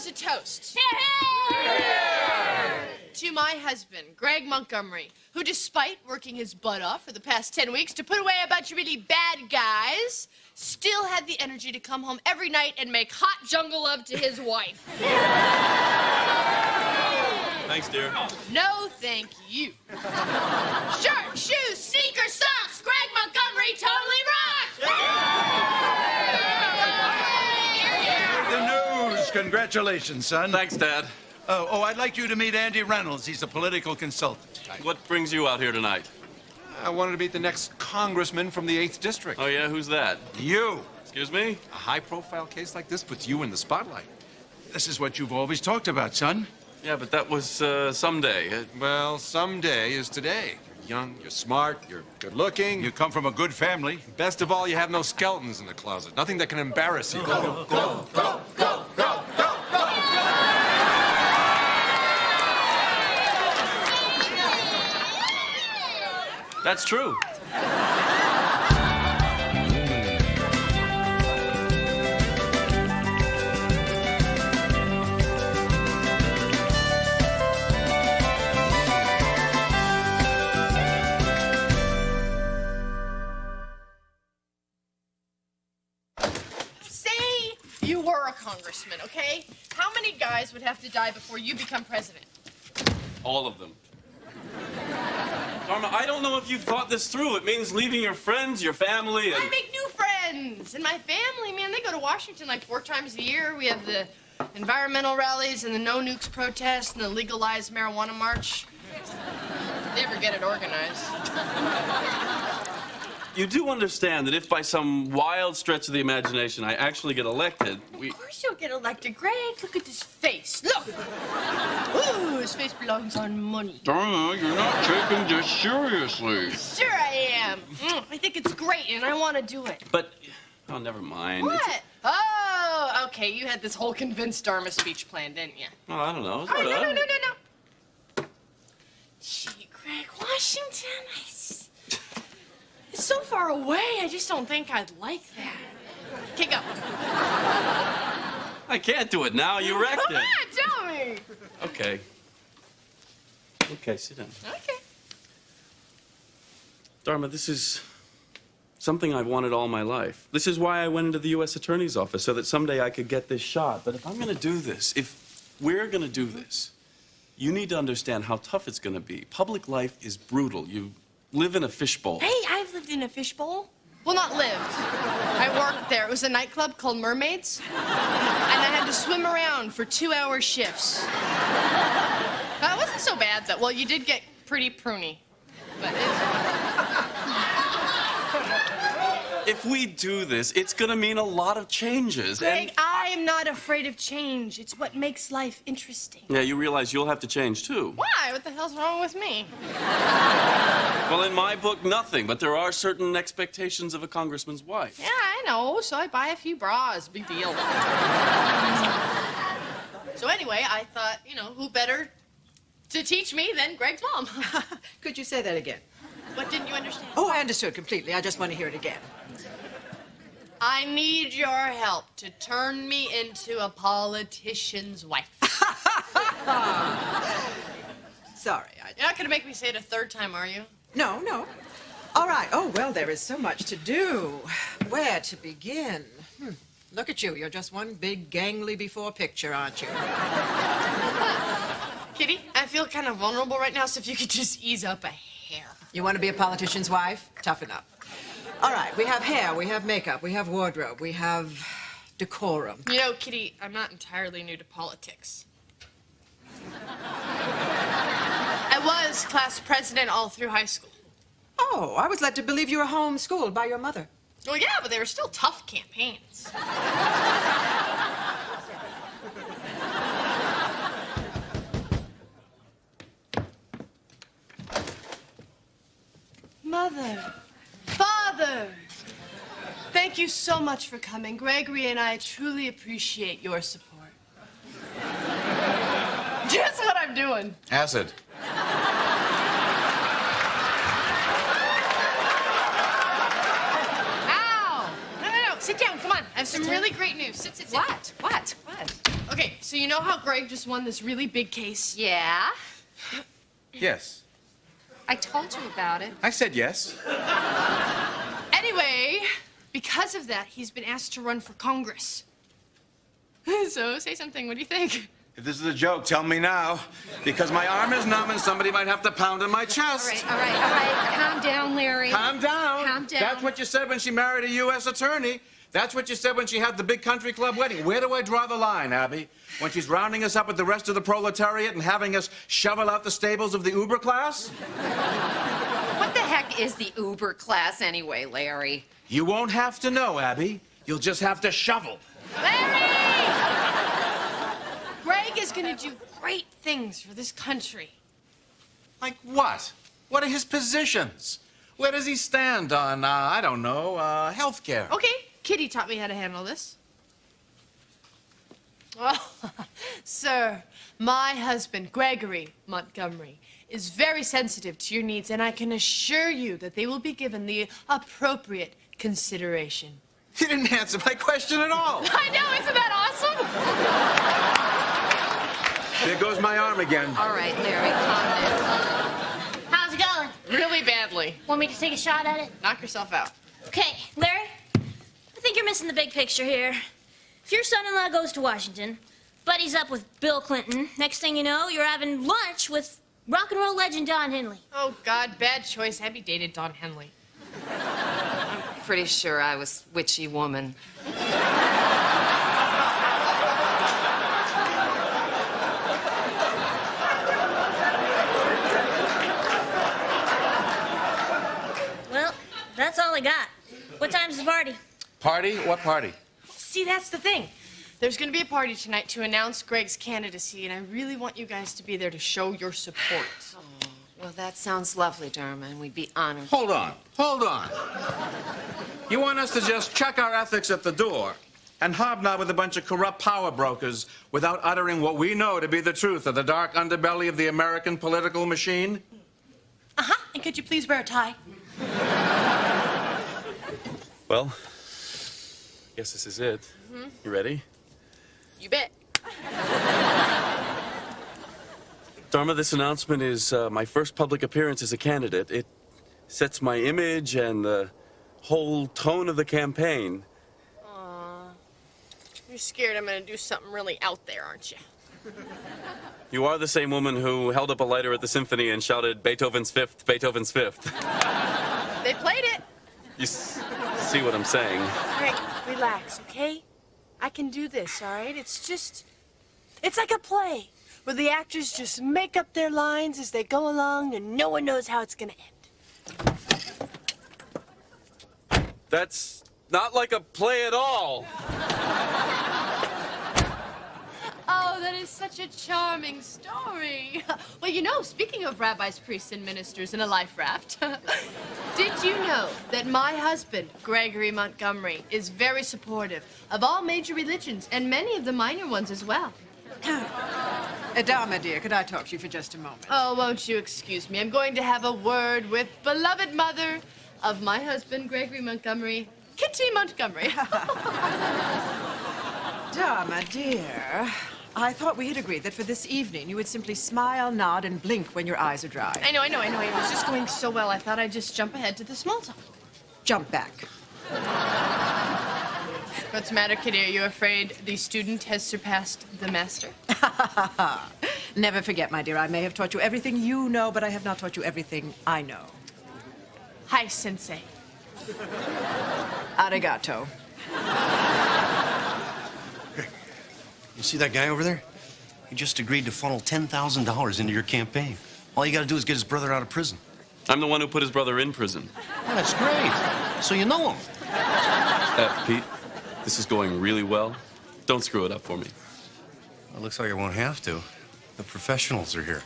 propose a toast. To my husband, Greg Montgomery, who, despite working his butt off for the past 10 weeks to put away a bunch of really bad guys, still had the energy to come home every night and make hot jungle love to his wife. Thanks, dear. No, thank you. Shirt, shoes, sneakers, socks. Greg Montgomery totally rocks. The news. Congratulations, son. Thanks, Dad. I'd like you to meet Andy Reynolds. He's a political consultant. What brings you out here tonight? I wanted to meet the next congressman from the 8th District. Oh, yeah? Who's that? You. Excuse me? A high-profile case like this puts you in the spotlight. This is what you've always talked about, son. Yeah, but that was someday. Well, someday is today. You're young, you're smart, you're good-looking. You come from a good family. Best of all, you have no skeletons in the closet. Nothing that can embarrass you. Go, go, go, go, go, go, go! That's true. You were a congressman, okay? How many guys would have to die before you become president? All of them. Dharma, I don't know if you've thought this through. It means leaving your friends, your family, and... I make new friends. And my family, man, they go to Washington like 4 times a year. We have the environmental rallies and the no nukes protest and the legalized marijuana march. Never get it organized. You do understand that if by some wild stretch of the imagination I actually get elected, Of course you'll get elected, Greg. Look at this face. Look! Ooh, his face belongs on money. Dharma, you're not taking this seriously. Sure I am. I think it's great, and I want to do it. But, oh, never mind. What? Oh, okay. You had this whole convinced Dharma speech planned, didn't you? Oh, I don't know. Oh, no. Gee, Greg, Washington, it's so far away, I just don't think I'd like that. Okay, go. I can't do it now. You wrecked Come it. on, tell me. Okay. Okay, sit down. Okay. Dharma, this is something I've wanted all my life. This is why I went into the U.S. Attorney's office, so that someday I could get this shot. But if I'm going to do this, if we're going to do this, you need to understand how tough it's going to be. Public life is brutal. You live in a fishbowl. Hey, I've lived in a fishbowl. Well, not lived. I worked there. It was a nightclub called Mermaids. And I had to swim around for 2-hour shifts. It wasn't so bad, though. Well, you did get pretty pruny. But If we do this, it's going to mean a lot of changes. Greg, I am not afraid of change. It's what makes life interesting. Yeah, you realize you'll have to change, too. Why? What the hell's wrong with me? Well, in my book, nothing. But there are certain expectations of a congressman's wife. Yeah, I know. So I buy a few bras. Big deal. So anyway, I thought, who better to teach me than Greg's mom? Could you say that again? What didn't you understand? Oh, I understood completely. I just want to hear it again. I need your help to turn me into a politician's wife. Sorry. You're not going to make me say it a 3rd time, are you? No. All right. Oh, well, there is so much to do. Where to begin? Look at you. You're just one big gangly before picture, aren't you? Kitty, I feel kind of vulnerable right now, so if you could just ease up a hair. You want to be a politician's wife? Toughen up. All right. We have hair. We have makeup. We have wardrobe. We have decorum. Kitty, I'm not entirely new to politics. I was class president all through high school. Oh, I was led to believe you were homeschooled by your mother. Well, yeah, but they were still tough campaigns. Mother, Father, thank you so much for coming. Gregory and I truly appreciate your support. Guess what I'm doing? Acid. Ow! No. Sit down. Come on. I have some really great news. Sit. What? Okay, so you know how Greg just won this really big case? Yeah? Yes. I told you about it. I said yes. Anyway, because of that, he's been asked to run for Congress. So, say something. What do you think? If this is a joke, tell me now. Because my arm is numb and somebody might have to pound in my chest. All right. Calm down, Larry. Calm down. Calm down. That's what you said when she married a U.S. attorney. That's what you said when she had the big country club wedding. Where do I draw the line, Abby? When she's rounding us up with the rest of the proletariat and having us shovel out the stables of the Uber class? What the heck is the Uber class anyway, Larry? You won't have to know, Abby. You'll just have to shovel. Larry! Greg is gonna do great things for this country. Like what? What are his positions? Where does he stand on, I don't know, health care? Okay, Kitty taught me how to handle this. Oh, sir, my husband, Gregory Montgomery, is very sensitive to your needs, and I can assure you that they will be given the appropriate consideration. He didn't answer my question at all. I know, isn't that awesome? There goes my arm again. All right, Larry, calm down. How's it going? Really badly. Want me to take a shot at it? Knock yourself out. Okay, Larry, I think you're missing the big picture here. If your son-in-law goes to Washington, buddies up with Bill Clinton, next thing you know, you're having lunch with rock and roll legend Don Henley. Oh, God, bad choice. Abby dated Don Henley. Pretty sure I was witchy woman. Well, that's all I got. What time's the party? Party? What party? See, that's the thing. There's going to be a party tonight to announce Greg's candidacy, and I really want you guys to be there to show your support. Well, that sounds lovely, Dharma, and we'd be honored. Hold on. You want us to just check our ethics at the door and hobnob with a bunch of corrupt power brokers without uttering what we know to be the truth of the dark underbelly of the American political machine? Uh-huh. And could you please wear a tie? Well, guess this is it. You ready? You bet. Dharma, this announcement is my first public appearance as a candidate. It sets my image and the whole tone of the campaign. You're scared I'm going to do something really out there, aren't you? You are the same woman who held up a lighter at the symphony and shouted, Beethoven's Fifth, Beethoven's Fifth. They played it. You see what I'm saying? Greg, relax, okay? I can do this, all right? It's like a play where the actors just make up their lines as they go along and no one knows how it's going to end. That's not like a play at all. Oh, that is such a charming story. Well, you know, speaking of rabbis, priests, and ministers in a life raft, did you know that my husband, Gregory Montgomery, is very supportive of all major religions and many of the minor ones as well? Dharma, dear, could I talk to you for just a moment? Oh, won't you excuse me? I'm going to have a word with beloved mother of my husband, Gregory Montgomery, Kitty Montgomery. Dharma, dear, I thought we had agreed that for this evening you would simply smile, nod, and blink when your eyes are dry. I know. It was just going so well, I thought I'd just jump ahead to the small talk. Jump back. What's the matter, Kitty? Are you afraid the student has surpassed the master? Never forget, my dear, I may have taught you everything you know, but I have not taught you everything I know. Hi, Sensei. Arigato. You see that guy over there? He just agreed to funnel $10,000 into your campaign. All you gotta do is get his brother out of prison. I'm the one who put his brother in prison. Oh, that's great. So you know him. Pete, this is going really well. Don't screw it up for me. Well, it looks like I won't have to. The professionals are here.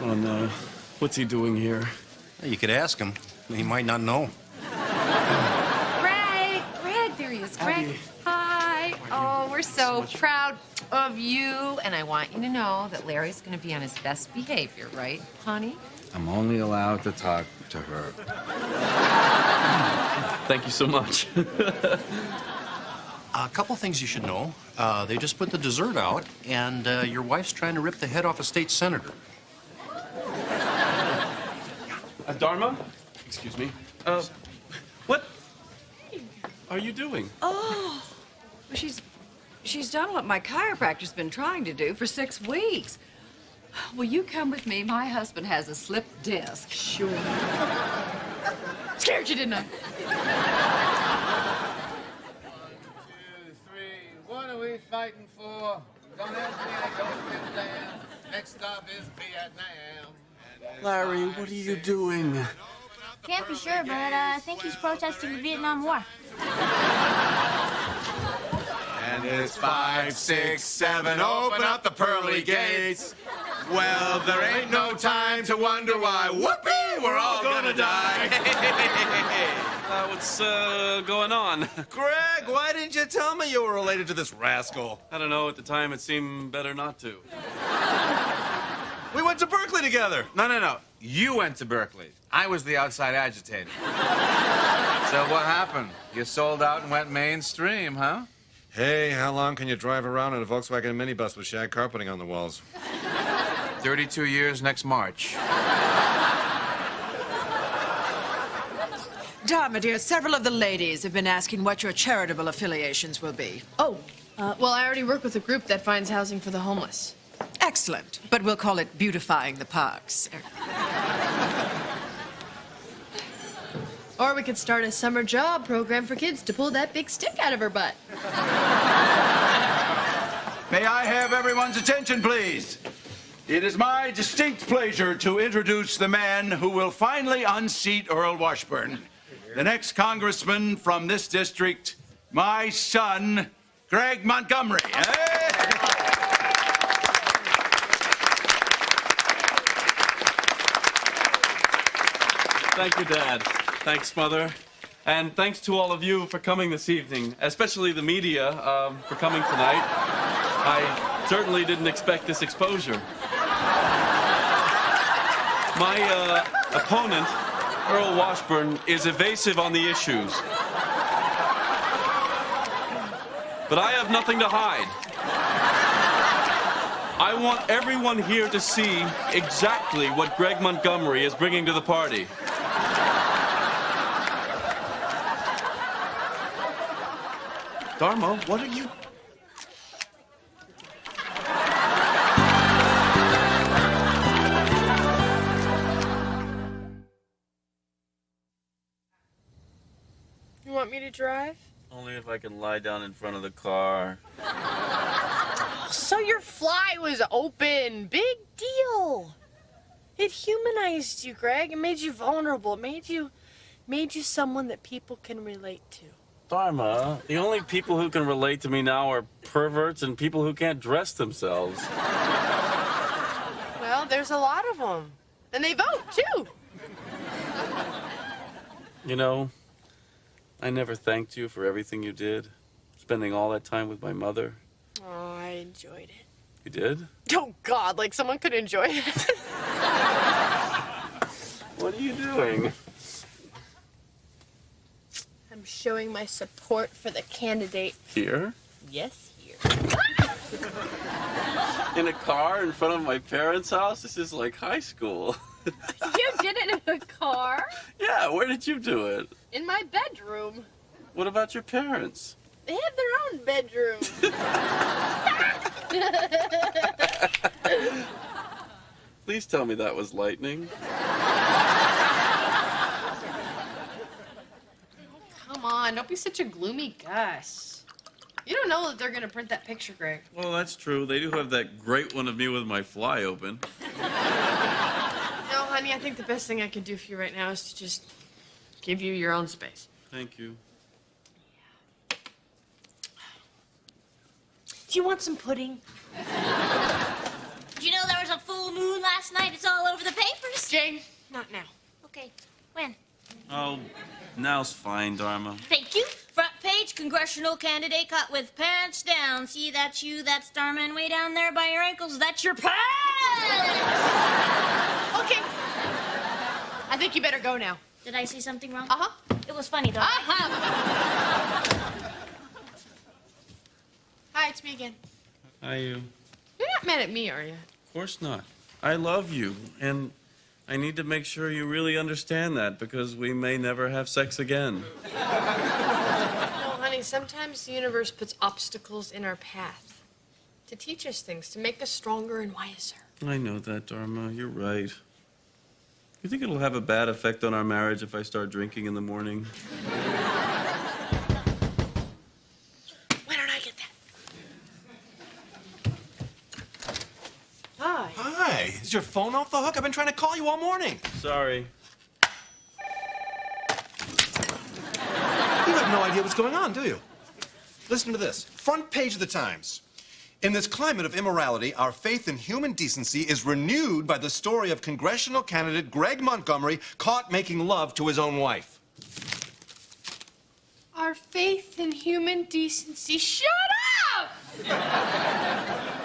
Oh, no. What's he doing here? Well, you could ask him. He might not know. Greg, there he is. Greg, hi. Oh, we're so proud of you. And I want you to know that Larry's going to be on his best behavior, right, honey? I'm only allowed to talk to her. Thank you so much. A couple things you should know. They just put the dessert out, and your wife's trying to rip the head off a state senator. Dharma? Excuse me. What are you doing? Oh, she's done what my chiropractor's been trying to do for 6 weeks. Will you come with me? My husband has a slip disc. Sure. Scared you, didn't I? 1, 2, 3. What are we fighting for? Don't ask me, I don't give a damn. Next stop is Vietnam. Larry, what are you doing? Can't be sure, but I think he's protesting the Vietnam War. And it's 5, 6, 7, open up the pearly gates. Well, there ain't no time to wonder why. Whoopee, we're all gonna die. What's going on? Greg, why didn't you tell me you were related to this rascal? I don't know. At the time, it seemed better not to. We went to Berkeley together. No. You went to Berkeley. I was the outside agitator. So what happened? You sold out and went mainstream, huh? Hey, how long can you drive around in a Volkswagen minibus with shag carpeting on the walls? 32 years next March. Dharma, dear, several of the ladies have been asking what your charitable affiliations will be. Oh, well, I already work with a group that finds housing for the homeless. Excellent, but we'll call it beautifying the parks. Or we could start a summer job program for kids to pull that big stick out of her butt. May I have everyone's attention, please? It is my distinct pleasure to introduce the man who will finally unseat Earl Washburn, the next congressman from this district, my son, Greg Montgomery. Hey! Thank you, Dad. Thanks, Mother. And thanks to all of you for coming this evening, especially the media for coming tonight. I certainly didn't expect this exposure. My opponent, Earl Washburn, is evasive on the issues. But I have nothing to hide. I want everyone here to see exactly what Greg Montgomery is bringing to the party. Dharma, what are you... You want me to drive? Only if I can lie down in front of the car. So your fly was open. Big deal. It humanized you, Greg. It made you vulnerable. It made you someone that people can relate to. Dharma, the only people who can relate to me now are perverts and people who can't dress themselves. Well, there's a lot of them. And they vote, too. You know, I never thanked you for everything you did. Spending all that time with my mother. Oh, I enjoyed it. You did? Oh, God, like someone could enjoy it. What are you doing? I'm showing my support for the candidate. Here? Yes, here. In a car in front of my parents' house? This is like high school. You did it in a car? Yeah, where did you do it? In my bedroom. What about your parents? They have their own bedroom. Please tell me that was lightning. Come on, don't be such a gloomy Gus. You don't know that they're gonna print that picture, Greg. Well, that's true. They do have that great one of me with my fly open. No, honey, I think the best thing I can do for you right now is to just give you your own space. Thank you. Do you want some pudding? Did you know there was a full moon last night? It's all over the papers. Jane, not now. Okay, when? Oh, now's fine, Dharma. Thank you. Front page, congressional candidate caught with pants down. See, that's you, that's Starman way down there by your ankles. That's your pants! Okay. I think you better go now. Did I say something wrong? Uh-huh. It was funny, though. Hi, it's me again. Hi, you. You're not mad at me, are you? Of course not. I love you, and I need to make sure you really understand that because we may never have sex again. Well, honey, sometimes the universe puts obstacles in our path to teach us things, to make us stronger and wiser. I know that, Dharma. You're right. You think it'll have a bad effect on our marriage if I start drinking in the morning? Why don't I get that? Hi. Hi. Is your phone off the hook? I've been trying to call you all morning. Sorry. You have no idea what's going on, do you? Listen to this. Front page of the Times. In this climate of immorality, our faith in human decency is renewed by the story of congressional candidate Greg Montgomery caught making love to his own wife. Our faith in human decency. Shut up!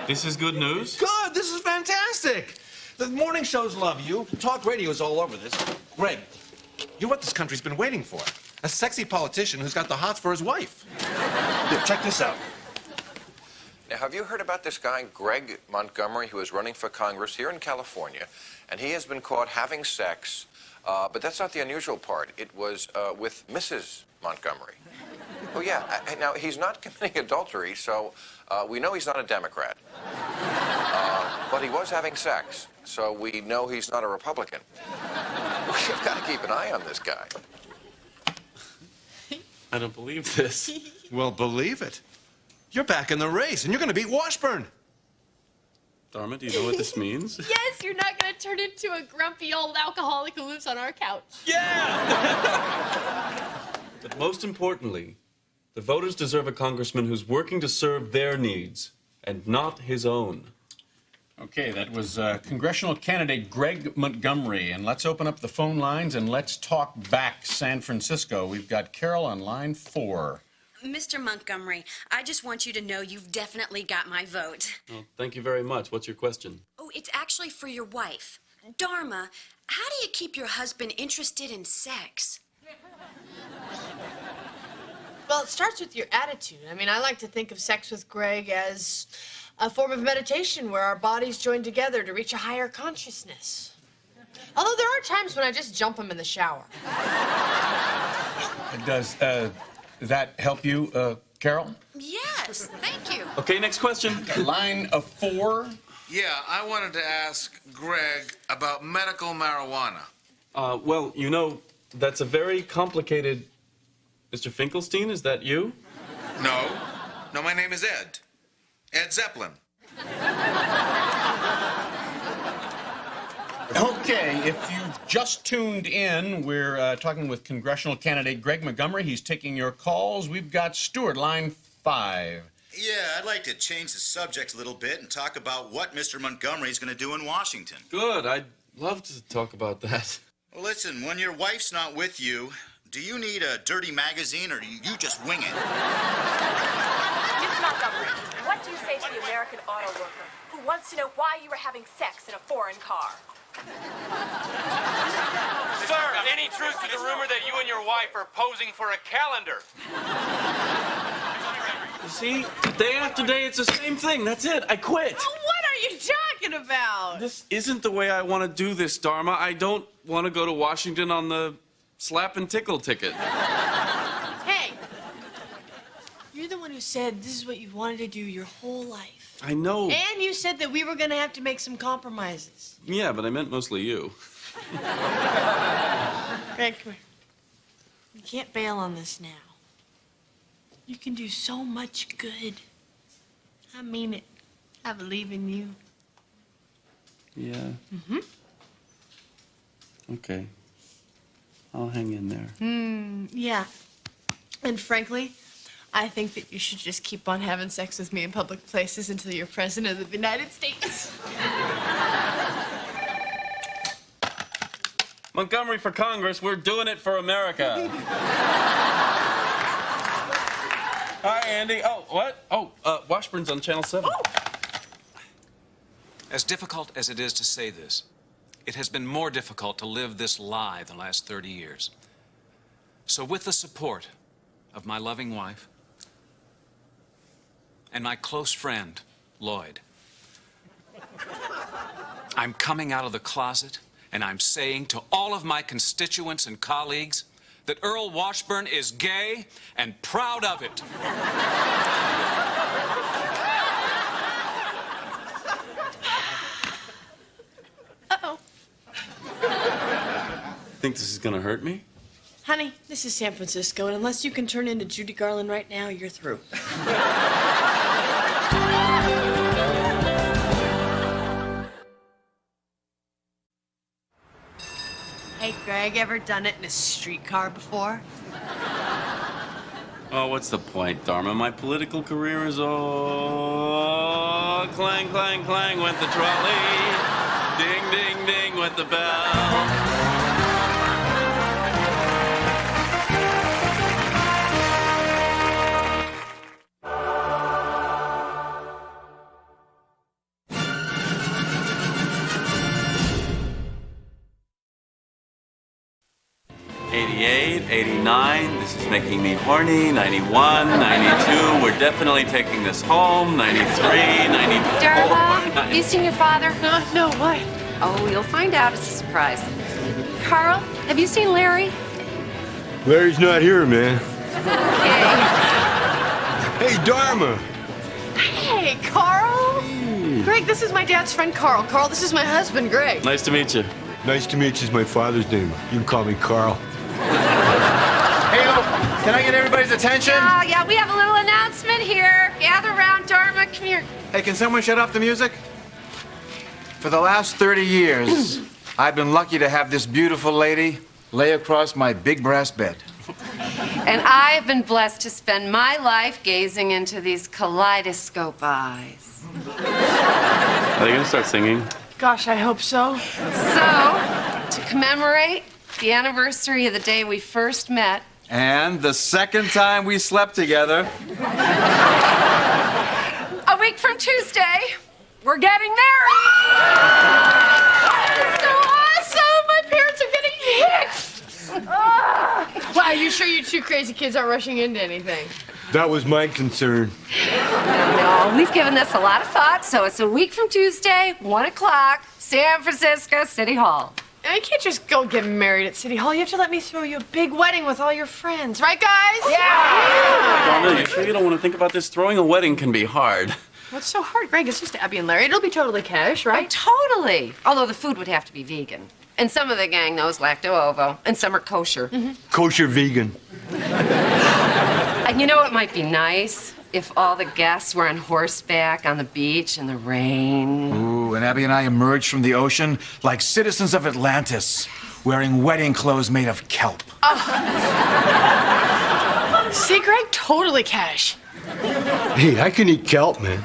This is good news? Good. This is fantastic. The morning shows love you. Talk radio's all over this. Greg, you're what this country's been waiting for. A sexy politician who's got the hots for his wife. Here, check this out. Now, have you heard about this guy, Greg Montgomery, who is running for Congress here in California? And he has been caught having sex, but that's not the unusual part. It was with Mrs. Montgomery. Oh, yeah. Now, he's not committing adultery, so we know he's not a Democrat. But he was having sex, so we know he's not a Republican. We've got to keep an eye on this guy. I don't believe this. Well, believe it. You're back in the race, and you're going to beat Washburn. Dharma, do you know what this means? Yes, you're not gonna turn into a grumpy old alcoholic who lives on our couch. Yeah! But most importantly, the voters deserve a congressman who's working to serve their needs and not his own. Okay, that was congressional candidate Greg Montgomery. And let's open up the phone lines and let's talk back San Francisco. We've got Carol on line 4. Mr. Montgomery, I just want you to know you've definitely got my vote. Well, thank you very much. What's your question? Oh, it's actually for your wife. Dharma, how do you keep your husband interested in sex? Well, it starts with your attitude. I mean, I like to think of sex with Greg as a form of meditation where our bodies join together to reach a higher consciousness. Although there are times when I just jump him in the shower. Does that help you, Carol? Yes, thank you. Okay, next question. Line of 4. Yeah, I wanted to ask Greg about medical marijuana. Well, you know, that's a very complicated... Mr. Finkelstein, is that you? No. No, my name is Ed. Ed Zeppelin. Okay, if you've just tuned in, we're talking with congressional candidate Greg Montgomery. He's taking your calls. We've got Stuart, line 5. Yeah, I'd like to change the subject a little bit and talk about what Mr. Montgomery's going to do in Washington. Good. I'd love to talk about that. Well, listen, when your wife's not with you, do you need a dirty magazine or do you just wing it? Mr. Montgomery, what do you say to the American auto worker who wants to know why you were having sex in a foreign car? Sir, any truth to the rumor that you and your wife are posing for a calendar? You see, day after day, it's the same thing. That's it. I quit. Oh, what are you talking about? This isn't the way I want to do this, Dharma. I don't want to go to Washington on the slap and tickle ticket. Hey, you're the one who said this is what you've wanted to do your whole life. I know. And you said that we were going to have to make some compromises. Yeah, but I meant mostly you. Greg, come here. You can't bail on this now. You can do so much good. I mean it. I believe in you. Yeah. Mm-hmm. Okay. I'll hang in there. Yeah. And frankly, I think that you should just keep on having sex with me in public places until you're president of the United States. Montgomery for Congress, we're doing it for America. Hi, Andy. Oh, what? Oh, Washburn's on Channel 7. Oh. As difficult as it is to say this, it has been more difficult to live this lie the last 30 years. So with the support of my loving wife and my close friend, Lloyd, I'm coming out of the closet and I'm saying to all of my constituents and colleagues that Earl Washburn is gay and proud of it. Uh-oh. Think this is gonna hurt me? Honey, this is San Francisco, and unless you can turn into Judy Garland right now, you're through. Hey, Greg, ever done it in a streetcar before? Oh, what's the point, Dharma? My political career is all clang, clang, clang went the trolley. Ding, ding, ding went the bell. 88, 89, this is making me horny, 91, 92, we're definitely taking this home, 93, 94. Dharma, have you seen your father? No, what? Oh, you'll find out. It's a surprise. Carl, have you seen Larry? Larry's not here, man. Okay. Hey, Dharma. Hey, Carl. Greg, this is my dad's friend, Carl. Carl, this is my husband, Greg. Nice to meet you. Nice to meet you is my father's name. You can call me Carl. Hey, can I get everybody's attention? Oh, yeah, we have a little announcement here. Gather around, Dharma. Come here. Hey, can someone shut off the music? For the last 30 years, I've been lucky to have this beautiful lady lay across my big brass bed. And I've been blessed to spend my life gazing into these kaleidoscope eyes. Are they gonna start singing? Gosh, I hope so. So, to commemorate the anniversary of the day we first met, And the second time we slept together. a week from Tuesday, we're getting married! That's so awesome! My parents are getting hitched! Wow, you sure you two crazy kids aren't rushing into anything? That was my concern. No, we've given this a lot of thought, so it's a week from Tuesday, 1 o'clock, San Francisco City Hall. I can't just go get married at City Hall. You have to let me throw you a big wedding with all your friends. Right, guys? Yeah! Dharma, you sure you don't want to think about this? Throwing a wedding can be hard. What's so hard, Greg? It's just Abby and Larry. It'll be totally cash, right? Oh, totally. Although the food would have to be vegan. And some of the gang knows lacto-ovo, and some are kosher. Kosher vegan. And you know what might be nice? If all the guests were on horseback on the beach in the rain. Ooh, and Abby and I emerged from the ocean like citizens of Atlantis, wearing wedding clothes made of kelp. See, Greg? Totally cash. Hey, I can eat kelp, man.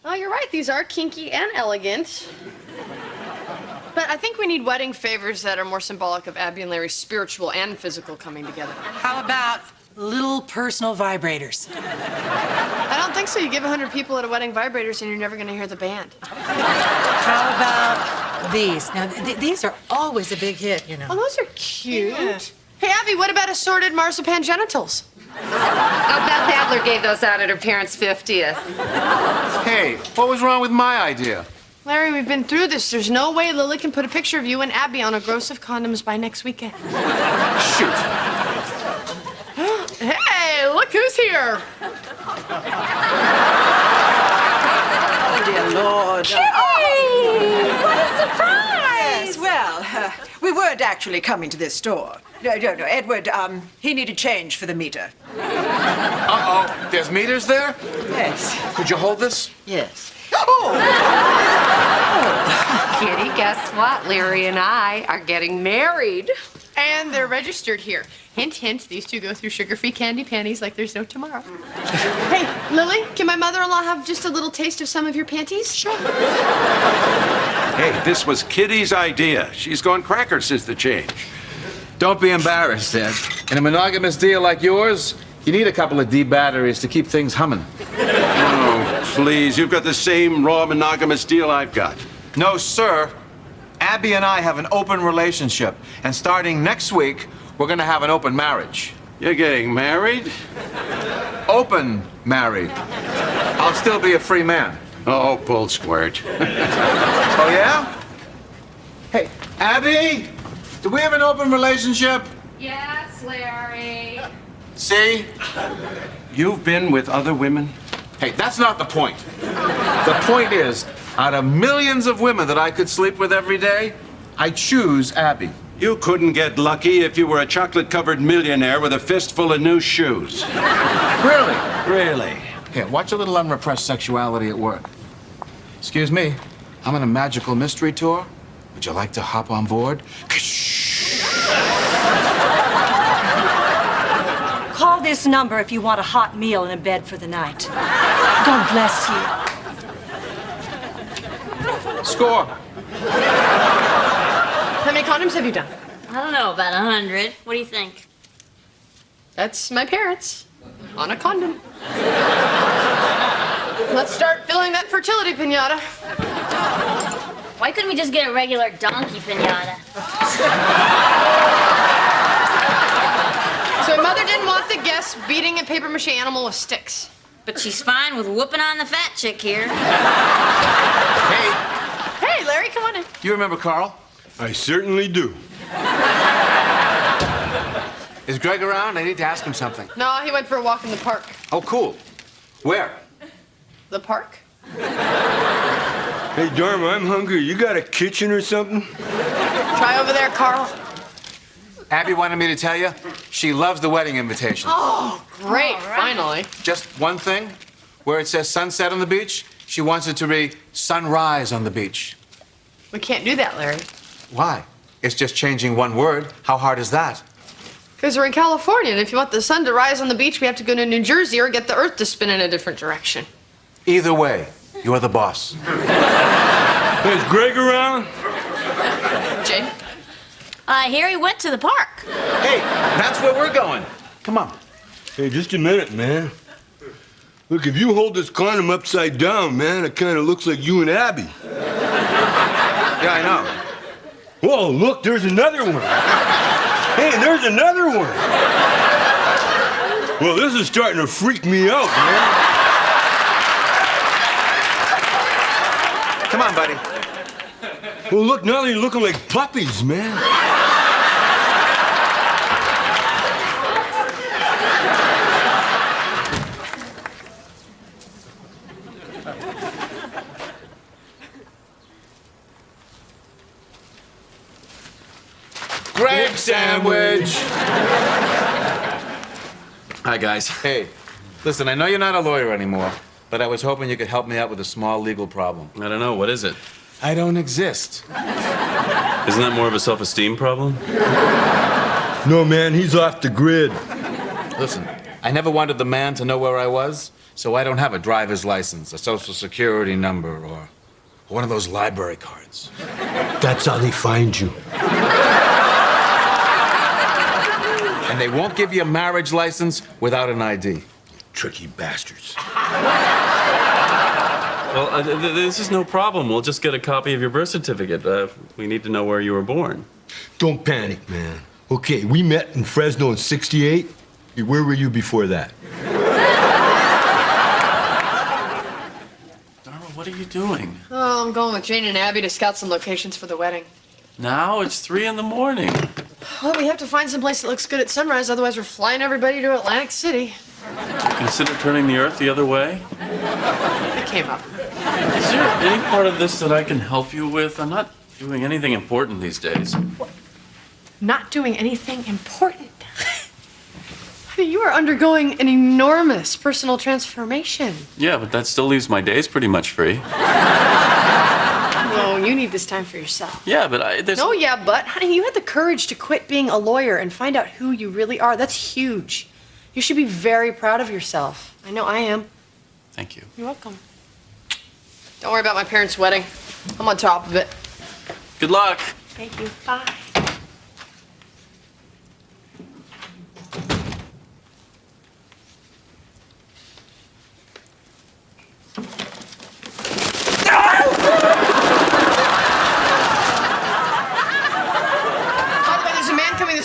Oh, you're right. These are kinky and elegant. But I think we need wedding favors that are more symbolic of Abby and Larry's spiritual and physical coming together. How about little personal vibrators? I don't think so. You give 100 people at a wedding vibrators and you're never going to hear the band. How about these? Now, these are always a big hit, you know. Oh, those are cute. Yeah. Hey, Abby, what about assorted marzipan genitals? Beth Adler gave those out at her parents' 50th. Hey, what was wrong with my idea? Larry, we've been through this. There's no way Lily can put a picture of you and Abby on a gross of condoms by next weekend. Shoot. Hey, look who's here. Oh, dear Lord. Kitty! What a surprise! Yes, well, we weren't actually coming to this store. No, Edward, he needed change for the meter. Uh-oh, there's meters there? Yes. Could you hold this? Yes. Kitty, guess what? Larry and I are getting married. And they're registered here. Hint, hint, these two go through sugar-free candy panties like there's no tomorrow. Hey, Lily, can my mother-in-law have just a little taste of some of your panties? Sure. Hey, this was Kitty's idea. She's gone crackers since the change. Don't be embarrassed, Ed. In a monogamous deal like yours, you need a couple of D batteries to keep things humming. Oh, please. You've got the same raw monogamous deal I've got. No, sir. Abby and I have an open relationship. And starting next week, we're going to have an open marriage. You're getting married? Open married. I'll still be a free man. Oh, bull squirt. Oh, yeah? Hey, Abby, do we have an open relationship? Yes, Larry. See? You've been with other women? Hey, that's not the point. The point is, out of millions of women that I could sleep with every day, I choose Abby. You couldn't get lucky if you were a chocolate-covered millionaire with a fistful of new shoes. Really? Really? Here, watch a little unrepressed sexuality at work. Excuse me, I'm on a magical mystery tour. Would you like to hop on board? Call this number if you want a hot meal and a bed for the night. God bless you. Score. How many condoms have you done? I don't know, about 100. What do you think? That's my parents on a condom. Let's start filling that fertility pinata. Why couldn't we just get a regular donkey pinata? So my mother didn't want the guests beating a paper mache animal with sticks. But she's fine with whooping on the fat chick here. Hey, Hey, Larry, come on in. you remember Carl? I certainly do. Is Greg around? I need to ask him something. No, he went for a walk in the park. Oh, cool. Where? The park? Hey, Dharma, I'm hungry. You got a kitchen or something? Try over there, Carl. Abby wanted me to tell you, she loves the wedding invitation. Oh, great, finally. Just one thing, where it says sunset on the beach, she wants it to read sunrise on the beach. We can't do that, Larry. Why? It's just changing one word. How hard is that? Because we're in California, and if you want the sun to rise on the beach, we have to go to New Jersey or get the earth to spin in a different direction. Either way, you're the boss. Is Greg around? Jay? I hear he went to the park. Hey, that's where we're going. Come on. Hey, just a minute, man. Look, if you hold this condom upside down, man, it kind of looks like you and Abby. Yeah, I know. Whoa, look, there's another one. Hey, there's another one. Well, this is starting to freak me out, man. Come on, buddy. Well, look, now they're looking like puppies, man. Greg sandwich. Hi, guys. Hey, listen, I know you're not a lawyer anymore, but I was hoping you could help me out with a small legal problem. I don't know. What is it? I don't exist. Isn't that more of a self-esteem problem? No, man, he's off the grid. Listen, I never wanted the man to know where I was, so I don't have a driver's license, a social security number, or one of those library cards. That's how they find you. And they won't give you a marriage license without an ID. Tricky bastards. Well, this is no problem. We'll just get a copy of your birth certificate. We need to know where you were born. Don't panic, man. Okay, we met in Fresno in '68. Where were you before that? Dharma, what are you doing? Oh, I'm going with Jane and Abby to scout some locations for the wedding. Now it's 3 in the morning. Well, we have to find some place that looks good at sunrise, otherwise we're flying everybody to Atlantic City. Consider turning the Earth the other way? It came up. Is there any part of this that I can help you with? I'm not doing anything important these days. Not doing anything important. I mean, you are undergoing an enormous personal transformation. Yeah, but that still leaves my days pretty much free. No, you need this time for yourself. Yeah, but there's... No, yeah, but, honey, you had the courage to quit being a lawyer and find out who you really are. That's huge. You should be very proud of yourself. I know I am. Thank you. You're welcome. Don't worry about my parents' wedding. I'm on top of it. Good luck. Thank you. Bye.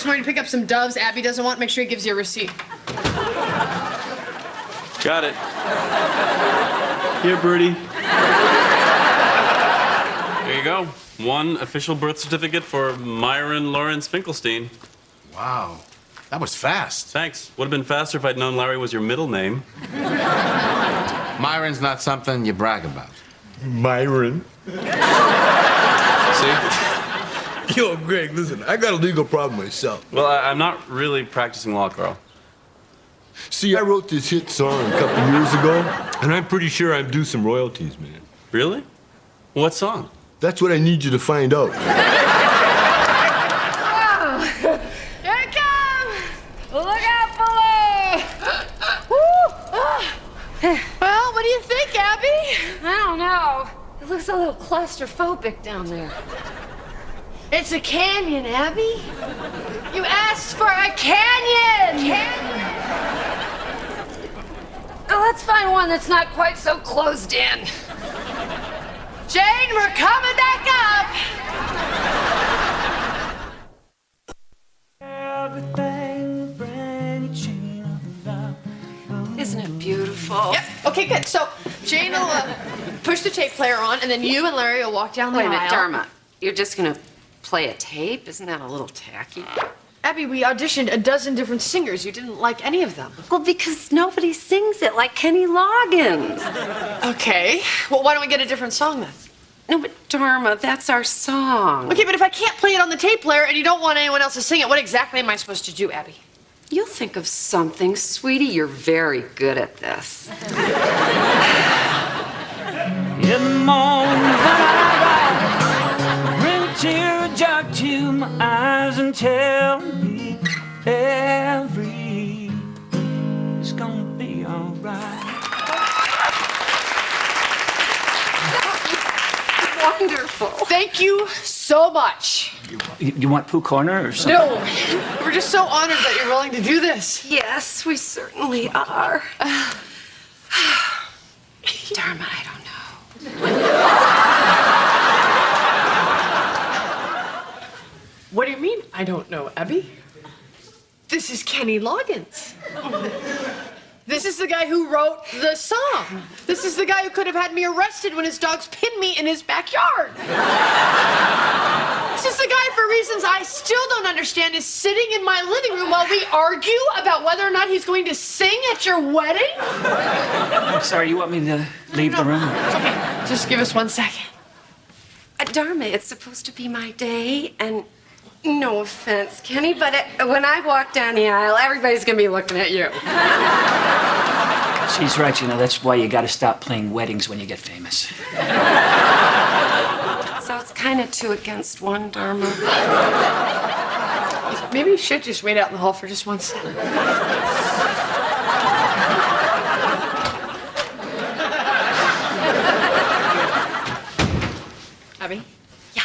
this morning to pick up some doves Abby doesn't want. Make sure he gives you a receipt. Got it. Here, Birdie. There you go. One official birth certificate for Myron Lawrence Finkelstein. Wow. That was fast. Thanks. Would have been faster if I'd known Larry was your middle name. Myron's not something you brag about. Myron. See? Yo, Greg, listen, I got a legal problem myself. Well, I'm not really practicing law, Carl. See, I wrote this hit song a couple years ago, and I'm pretty sure I'm due some royalties, man. Really? What song? That's what I need you to find out. Oh, here it comes! Look out below! Woo! Well, what do you think, Abby? I don't know. It looks a little claustrophobic down there. It's a canyon, Abby. You asked for a canyon! Oh, let's find one that's not quite so closed in. Jane, we're coming back up! Isn't it beautiful? Yep. Okay, good. So Jane will push the tape player on, and then you and Larry will walk down the Wait a aisle. minute, Dharma. You're just gonna play a tape? Isn't that a little tacky? Abby, we auditioned a dozen different singers. You didn't like any of them. Well, because nobody sings it like Kenny Loggins. Okay. Well, why don't we get a different song then? No, but Dharma, that's our song. Okay, but if I can't play it on the tape player and you don't want anyone else to sing it, what exactly am I supposed to do, Abby? You'll think of something, sweetie. You're very good at this. In the morning when I rise, bring a tear jug to my eyes and tell me everything's gonna be alright. Wonderful. Thank you so much. You want Pooh Corner or something? No, we're just so honored that you're willing to do this. Yes, we certainly are. Dharma, I don't know. What do you mean, I don't know, Abby? This is Kenny Loggins. This is the guy who wrote the song. This is the guy who could have had me arrested when his dogs pinned me in his backyard. This is the guy, for reasons I still don't understand, is sitting in my living room while we argue about whether or not he's going to sing at your wedding. I'm sorry, you want me to leave the room? It's okay. Just give us 1 second. Dharma, it's supposed to be my day, and no offense, Kenny, but when I walk down the aisle, everybody's gonna be looking at you. She's right, you know, that's why you gotta stop playing weddings when you get famous. So it's kind of 2 against 1, Dharma. Maybe you should just wait out in the hall for just 1 second. Abby? Yeah.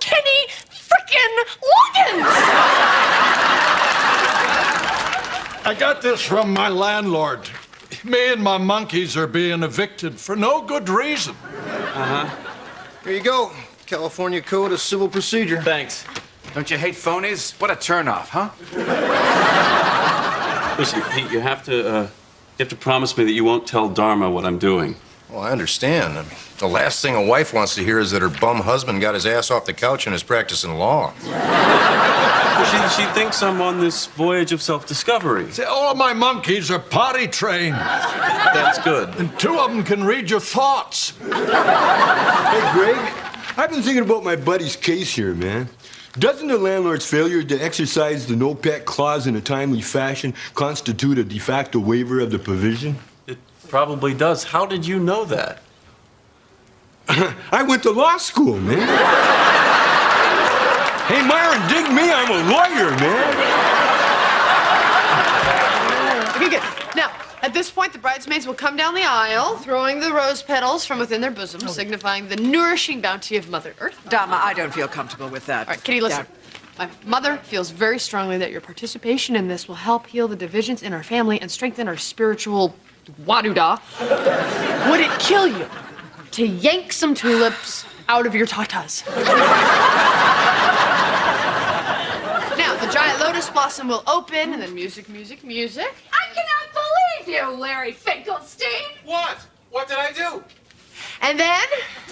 Kenny frickin' Loggins! I got this from my landlord. Me and my monkeys are being evicted for no good reason. Uh-huh. Here you go. California Code of Civil Procedure. Thanks. Don't you hate phonies? What a turnoff, huh? Listen, Pete, you have to promise me that you won't tell Dharma what I'm doing. Well, I understand. I mean, the last thing a wife wants to hear is that her bum husband got his ass off the couch and is practicing law. She thinks I'm on this voyage of self-discovery. See, all of my monkeys are potty trained. That's good. And 2 of them can read your thoughts. Hey, Greg, I've been thinking about my buddy's case here, man. Doesn't the landlord's failure to exercise the no-pet clause in a timely fashion constitute a de facto waiver of the provision? It probably does. How did you know that? I went to law school, man. Hey, Myron, dig me. I'm a lawyer, man. Okay, good. Now, at this point, the bridesmaids will come down the aisle, throwing the rose petals from within their bosoms, signifying the nourishing bounty of Mother Earth. Dharma, I don't feel comfortable with that. All right, Kitty, listen. My mother feels very strongly that your participation in this will help heal the divisions in our family and strengthen our spiritual wadu-da. Would it kill you to yank some tulips out of your tatas? Lotus Blossom will open, and then music, music, music. I cannot believe you, Larry Finkelstein. What? What did I do? And then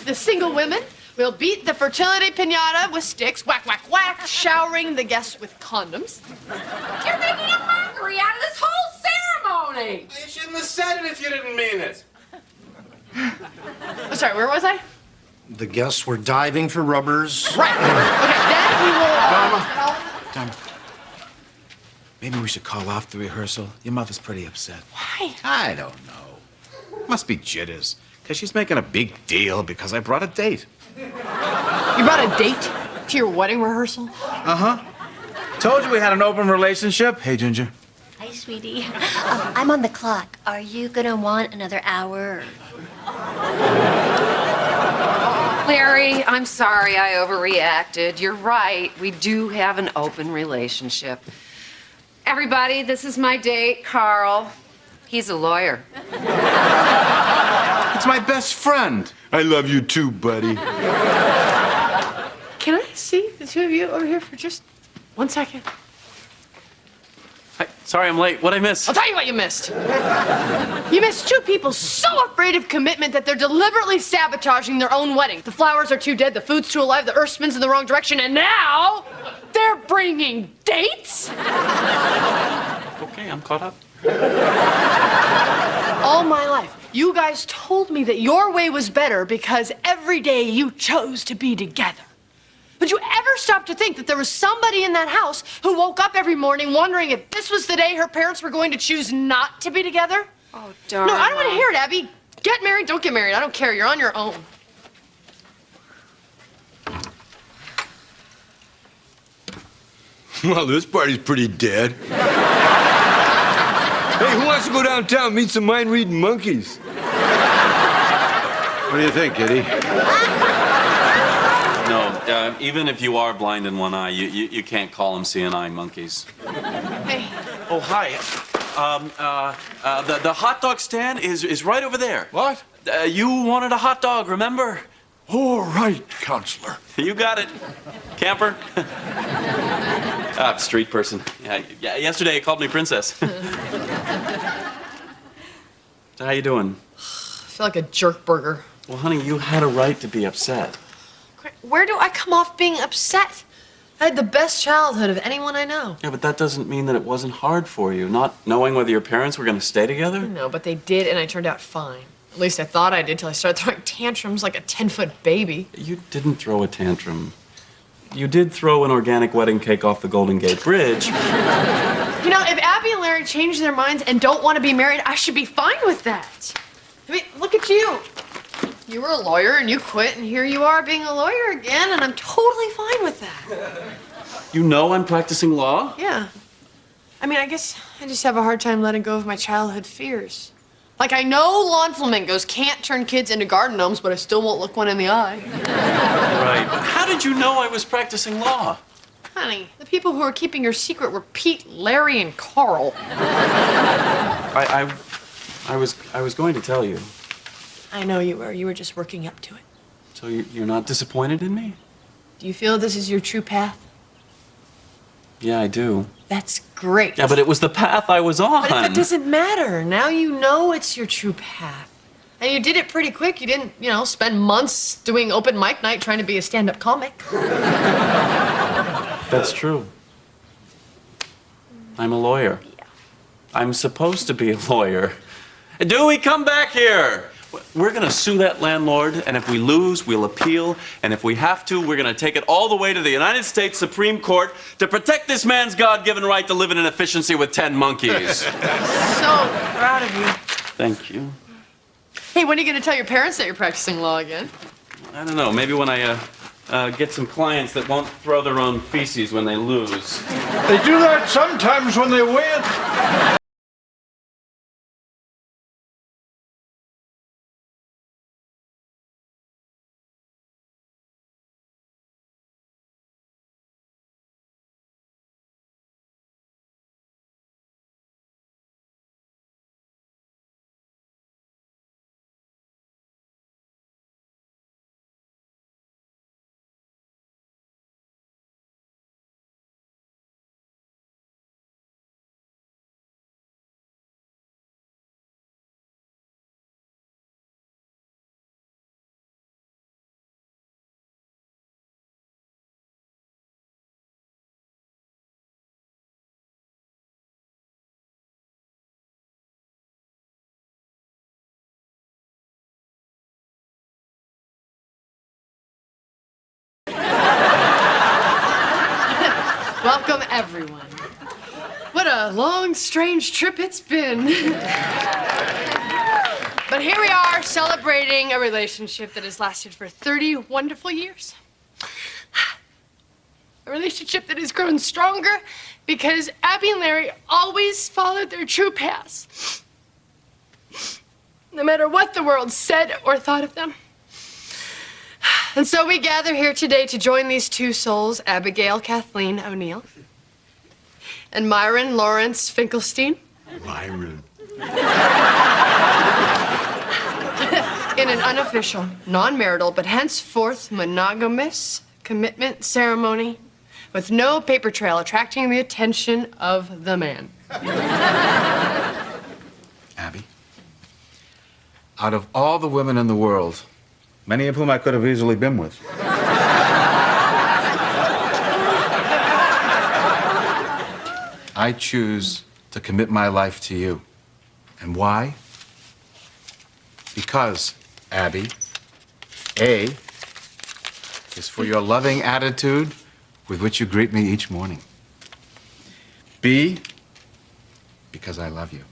the single women will beat the fertility pinata with sticks, whack, whack, whack, showering the guests with condoms. You're making a mockery out of this whole ceremony. You shouldn't have said it if you didn't mean it. Oh, sorry, where was I? The guests were diving for rubbers. Right. Okay, then we will... Dharma, maybe we should call off the rehearsal. Your mother's pretty upset. Why? I don't know. Must be jitters. Because she's making a big deal because I brought a date. You brought a date to your wedding rehearsal? Uh-huh. Told you we had an open relationship. Hey, Ginger. Hi, sweetie. I'm on the clock. Are you gonna want another hour? Larry, I'm sorry I overreacted. You're right. We do have an open relationship. Everybody, this is my date, Carl. He's a lawyer. It's my best friend. I love you too, buddy. Can I see the two of you over here for just 1 second? Hi, sorry I'm late. What'd I miss? I'll tell you what you missed. You missed two people so afraid of commitment that they're deliberately sabotaging their own wedding. The flowers are too dead, the food's too alive, the earth spins in the wrong direction, and now they're bringing dates? Okay, I'm caught up. All my life, you guys told me that your way was better because every day you chose to be together. Would you ever stop to think that there was somebody in that house who woke up every morning wondering if this was the day her parents were going to choose not to be together? Oh, darn. No, I don't want to hear it, Abby. Get married, don't get married. I don't care. You're on your own. Well, this party's pretty dead. Hey, who wants to go downtown and meet some mind-reading monkeys? What do you think, Kitty? No, even if you are blind in one eye, you can't call them seeing eye monkeys. Hey. Oh, hi. The hot dog stand is right over there. What? You wanted a hot dog, remember? All right, counselor. You got it. Camper. Street person. Yeah, yesterday he called me princess. So how you doing? I feel like a jerk burger. Well, honey, you had a right to be upset. Where do I come off being upset? I had the best childhood of anyone I know. Yeah, but that doesn't mean that it wasn't hard for you, not knowing whether your parents were going to stay together. No, but they did, and I turned out fine. At least I thought I did till I started throwing tantrums like a 10-foot baby. You didn't throw a tantrum. You did throw an organic wedding cake off the Golden Gate Bridge. You know, if Abby and Larry change their minds and don't want to be married, I should be fine with that. I mean, look at you. You were a lawyer and you quit, and here you are being a lawyer again, and I'm totally fine with that. You know I'm practicing law? Yeah. I mean, I guess I just have a hard time letting go of my childhood fears. Like, I know lawn flamingos can't turn kids into garden gnomes, but I still won't look one in the eye. Right. But how did you know I was practicing law? Honey, the people who were keeping your secret were Pete, Larry, and Carl. I was going to tell you. I know you were. You were just working up to it. So you're not disappointed in me? Do you feel this is your true path? Yeah, I do. That's great. Yeah, but it was the path I was on. But that doesn't matter. Now you know it's your true path. And you did it pretty quick. You didn't, spend months doing open mic night trying to be a stand-up comic. That's true. I'm a lawyer. Yeah. I'm supposed to be a lawyer. Dewey, come back here. We're going to sue that landlord, and if we lose, we'll appeal. And if we have to, we're going to take it all the way to the United States Supreme Court to protect this man's God-given right to live in an efficiency with 10 monkeys. So proud of you. Thank you. Hey, when are you going to tell your parents that you're practicing law again? I don't know. Maybe when I get some clients that won't throw their own feces when they lose. They do that sometimes when they win. Welcome, everyone. What a long, strange trip it's been. But here we are, celebrating a relationship that has lasted for 30 wonderful years. A relationship that has grown stronger because Abby and Larry always followed their true paths. No matter what the world said or thought of them. And so we gather here today to join these two souls, Abigail Kathleen O'Neill and Myron Lawrence Finkelstein. Myron. In an unofficial, non-marital, but henceforth monogamous commitment ceremony with no paper trail attracting the attention of the man. Abby, out of all the women in the world, many of whom I could have easily been with, I choose to commit my life to you. And why? Because, Abby, A is for your loving attitude with which you greet me each morning. B, because I love you.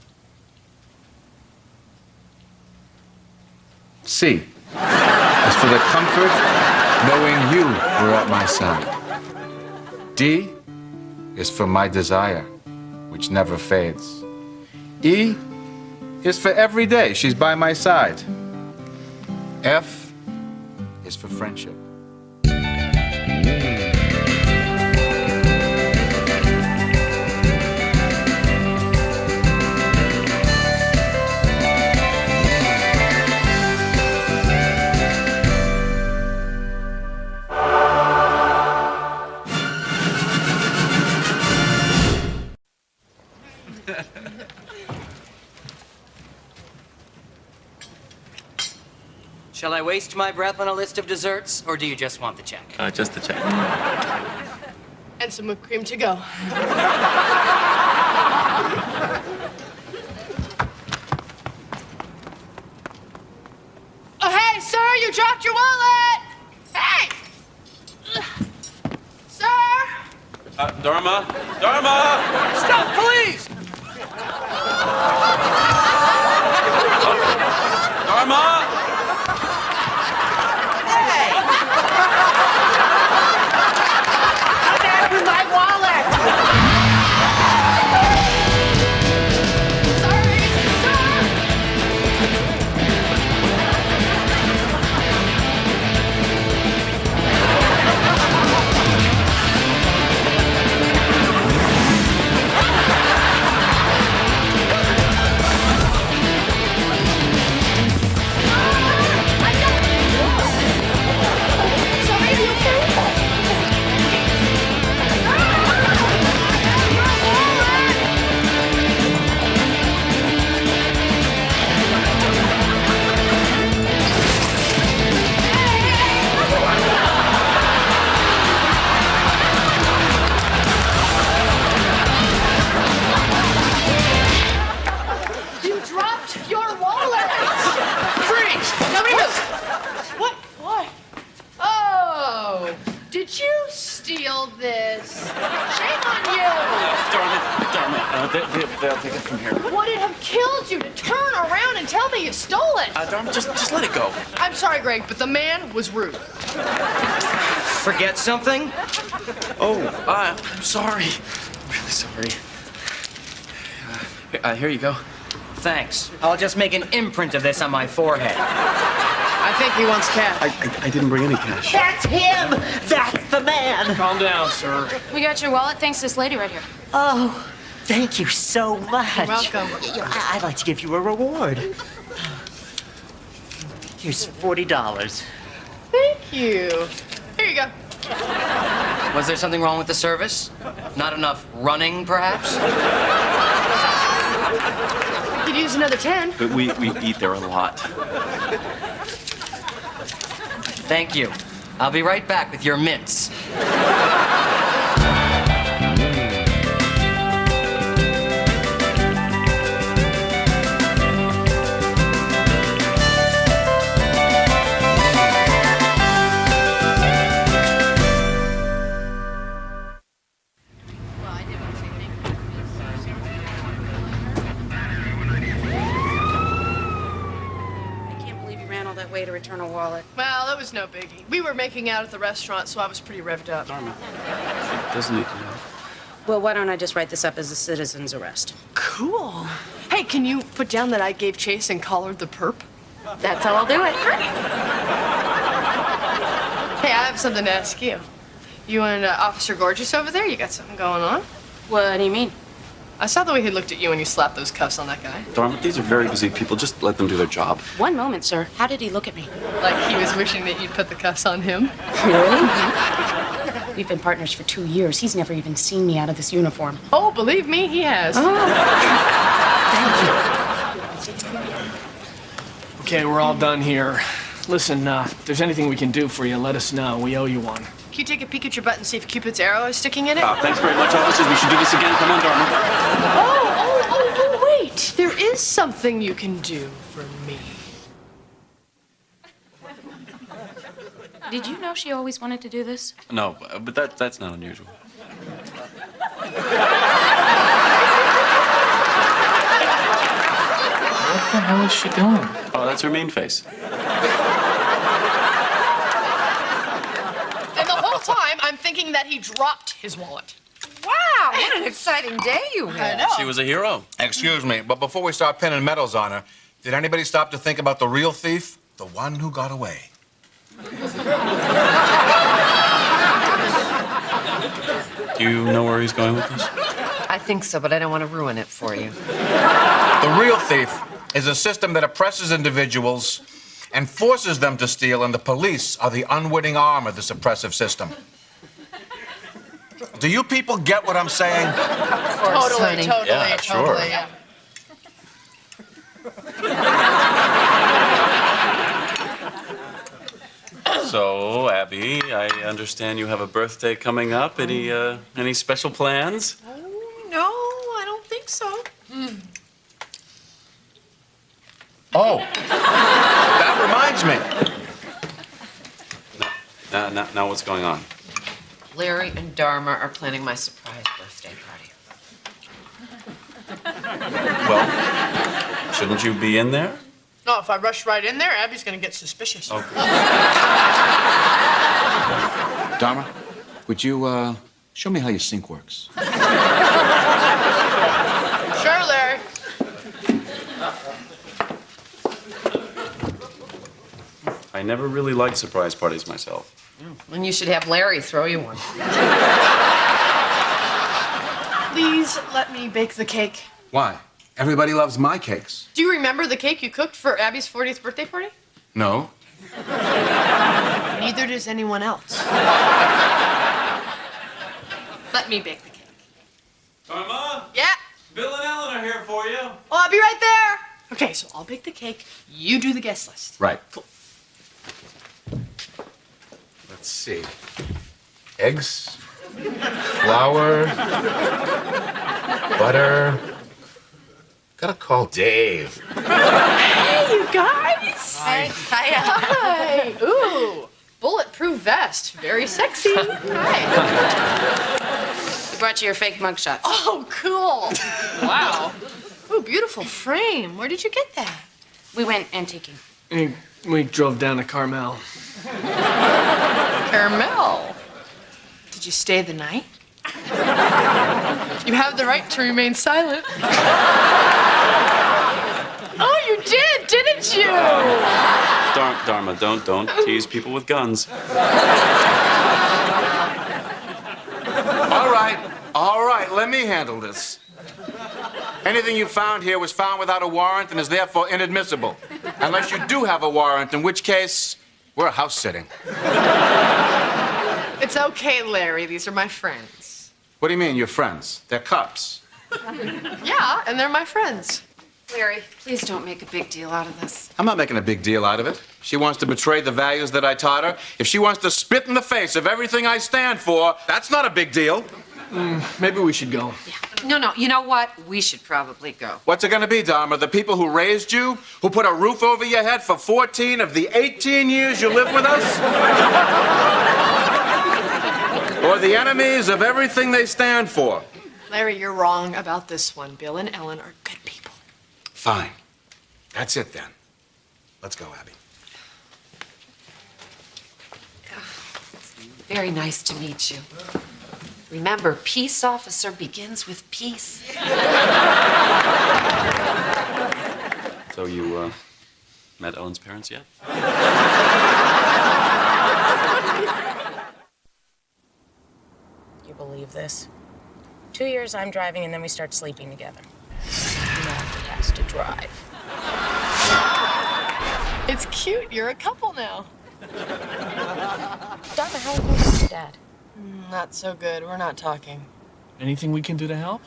C is for the comfort knowing you were at my side. D is for my desire, which never fades. E is for every day she's by my side. F is for friendship. Shall I waste my breath on a list of desserts, or do you just want the check? Just the check. And some whipped cream to go. Oh, hey, sir, you dropped your wallet! Hey! Sir! Dharma? Dharma! Stop, please! Dharma! They'll take it from here. Would it have killed you to turn around and tell me you stole it? Dharma, just let it go. I'm sorry, Greg, but the man was rude. Forget something? Oh, I'm sorry. I'm really sorry. Here you go. Thanks. I'll just make an imprint of this on my forehead. I think he wants cash. I didn't bring any cash. That's him! That's the man! Calm down, sir. We got your wallet thanks to this lady right here. Oh, thank you so much. You're welcome. I'd like to give you a reward. Here's $40. Thank you. Here you go. Was there something wrong with the service? Not enough running, perhaps? Could use another 10. But we eat there a lot. Thank you. I'll be right back with your mints. return a wallet. Well, it was no biggie. We were making out at the restaurant, so I was pretty revved up. Dharma, she doesn't need to know. Well, why don't I just write this up as a citizen's arrest? Cool. Hey, can you put down that I gave chase and collared the perp? That's how I'll do it. Hey, I have something to ask you. You and Officer Gorgeous over there, you got something going on? What do you mean? I saw the way he looked at you when you slapped those cuffs on that guy. Dharma, these are very busy people. Just let them do their job. One moment, sir. How did he look at me? Like he was wishing that you'd put the cuffs on him. Really? We've been partners for 2 years. He's never even seen me out of this uniform. Oh, believe me, he has. Okay, we're all done here. Listen, if there's anything we can do for you, let us know. We owe you one. Can you take a peek at your butt and see if Cupid's arrow is sticking in it? Thanks very much, officers. We should do this again. Come on, Dharma. Oh, wait. There is something you can do for me. Did you know she always wanted to do this? No, but that's not unusual. What the hell is she doing? Oh, that's her mean face. And the whole time, I'm thinking that he dropped his wallet. Wow, what an exciting day you had. She was a hero. Excuse me, but before we start pinning medals on her, did anybody stop to think about the real thief? The one who got away. Do you know where he's going with this? I think so, but I don't want to ruin it for you. The real thief is a system that oppresses individuals and forces them to steal, and the police are the unwitting arm of this oppressive system. Do you people get what I'm saying? Totally. Yeah, sure. Yeah. So, Abby, I understand you have a birthday coming up. Any special plans? No, I don't think so. Oh, that reminds me. Now what's going on? Larry and Dharma are planning my surprise birthday party. Well, shouldn't you be in there? No, if I rush right in there, Abby's gonna get suspicious. Okay. Dharma, would you show me how your sink works? Sure, Larry. I never really liked surprise parties myself. And you should have Larry throw you one. Please let me bake the cake. Why? Everybody loves my cakes. Do you remember the cake you cooked for Abby's 40th birthday party? No? Neither does anyone else. Let me bake the cake. Dharma? Yeah? Bill and Ellen are here for you. Oh, I'll be right there. Okay, so I'll bake the cake. You do the guest list. Right. Cool. Let's see. Eggs, flour, butter. Gotta call Dave. Hey, you guys. Hi. Ooh, bulletproof vest. Very sexy. Hi. We brought you your fake mugshot. Oh, cool. Wow. Ooh, beautiful frame. Where did you get that? We went antiquing. Hey, we drove down to Carmel. Carmel. Did you stay the night? You have the right to remain silent. Oh, you did, didn't you? Dharma, don't tease people with guns. All right, let me handle this. Anything you found here was found without a warrant and is therefore inadmissible. Unless you do have a warrant, in which case, we're house sitting. It's okay, Larry. These are my friends. What do you mean, your friends? They're cops. Yeah, and they're my friends. Larry, please don't make a big deal out of this. I'm not making a big deal out of it. She wants to betray the values that I taught her. If she wants to spit in the face of everything I stand for, that's not a big deal. Maybe we should go. No, you know what? We should probably go. What's it gonna be, Dharma? The people who raised you? Who put a roof over your head for 14 of the 18 years you lived with us? Or the enemies of everything they stand for? Larry, you're wrong about this one. Bill and Ellen are good people. Fine. That's it then. Let's go, Abby. Very nice to meet you. Remember, peace officer begins with peace. So you, met Ellen's parents yet? You believe this? 2 years I'm driving, and then we start sleeping together. Matthew has to drive. It's cute. You're a couple now. Dharma, how are things with your dad? Not so good. We're not talking. Anything we can do to help?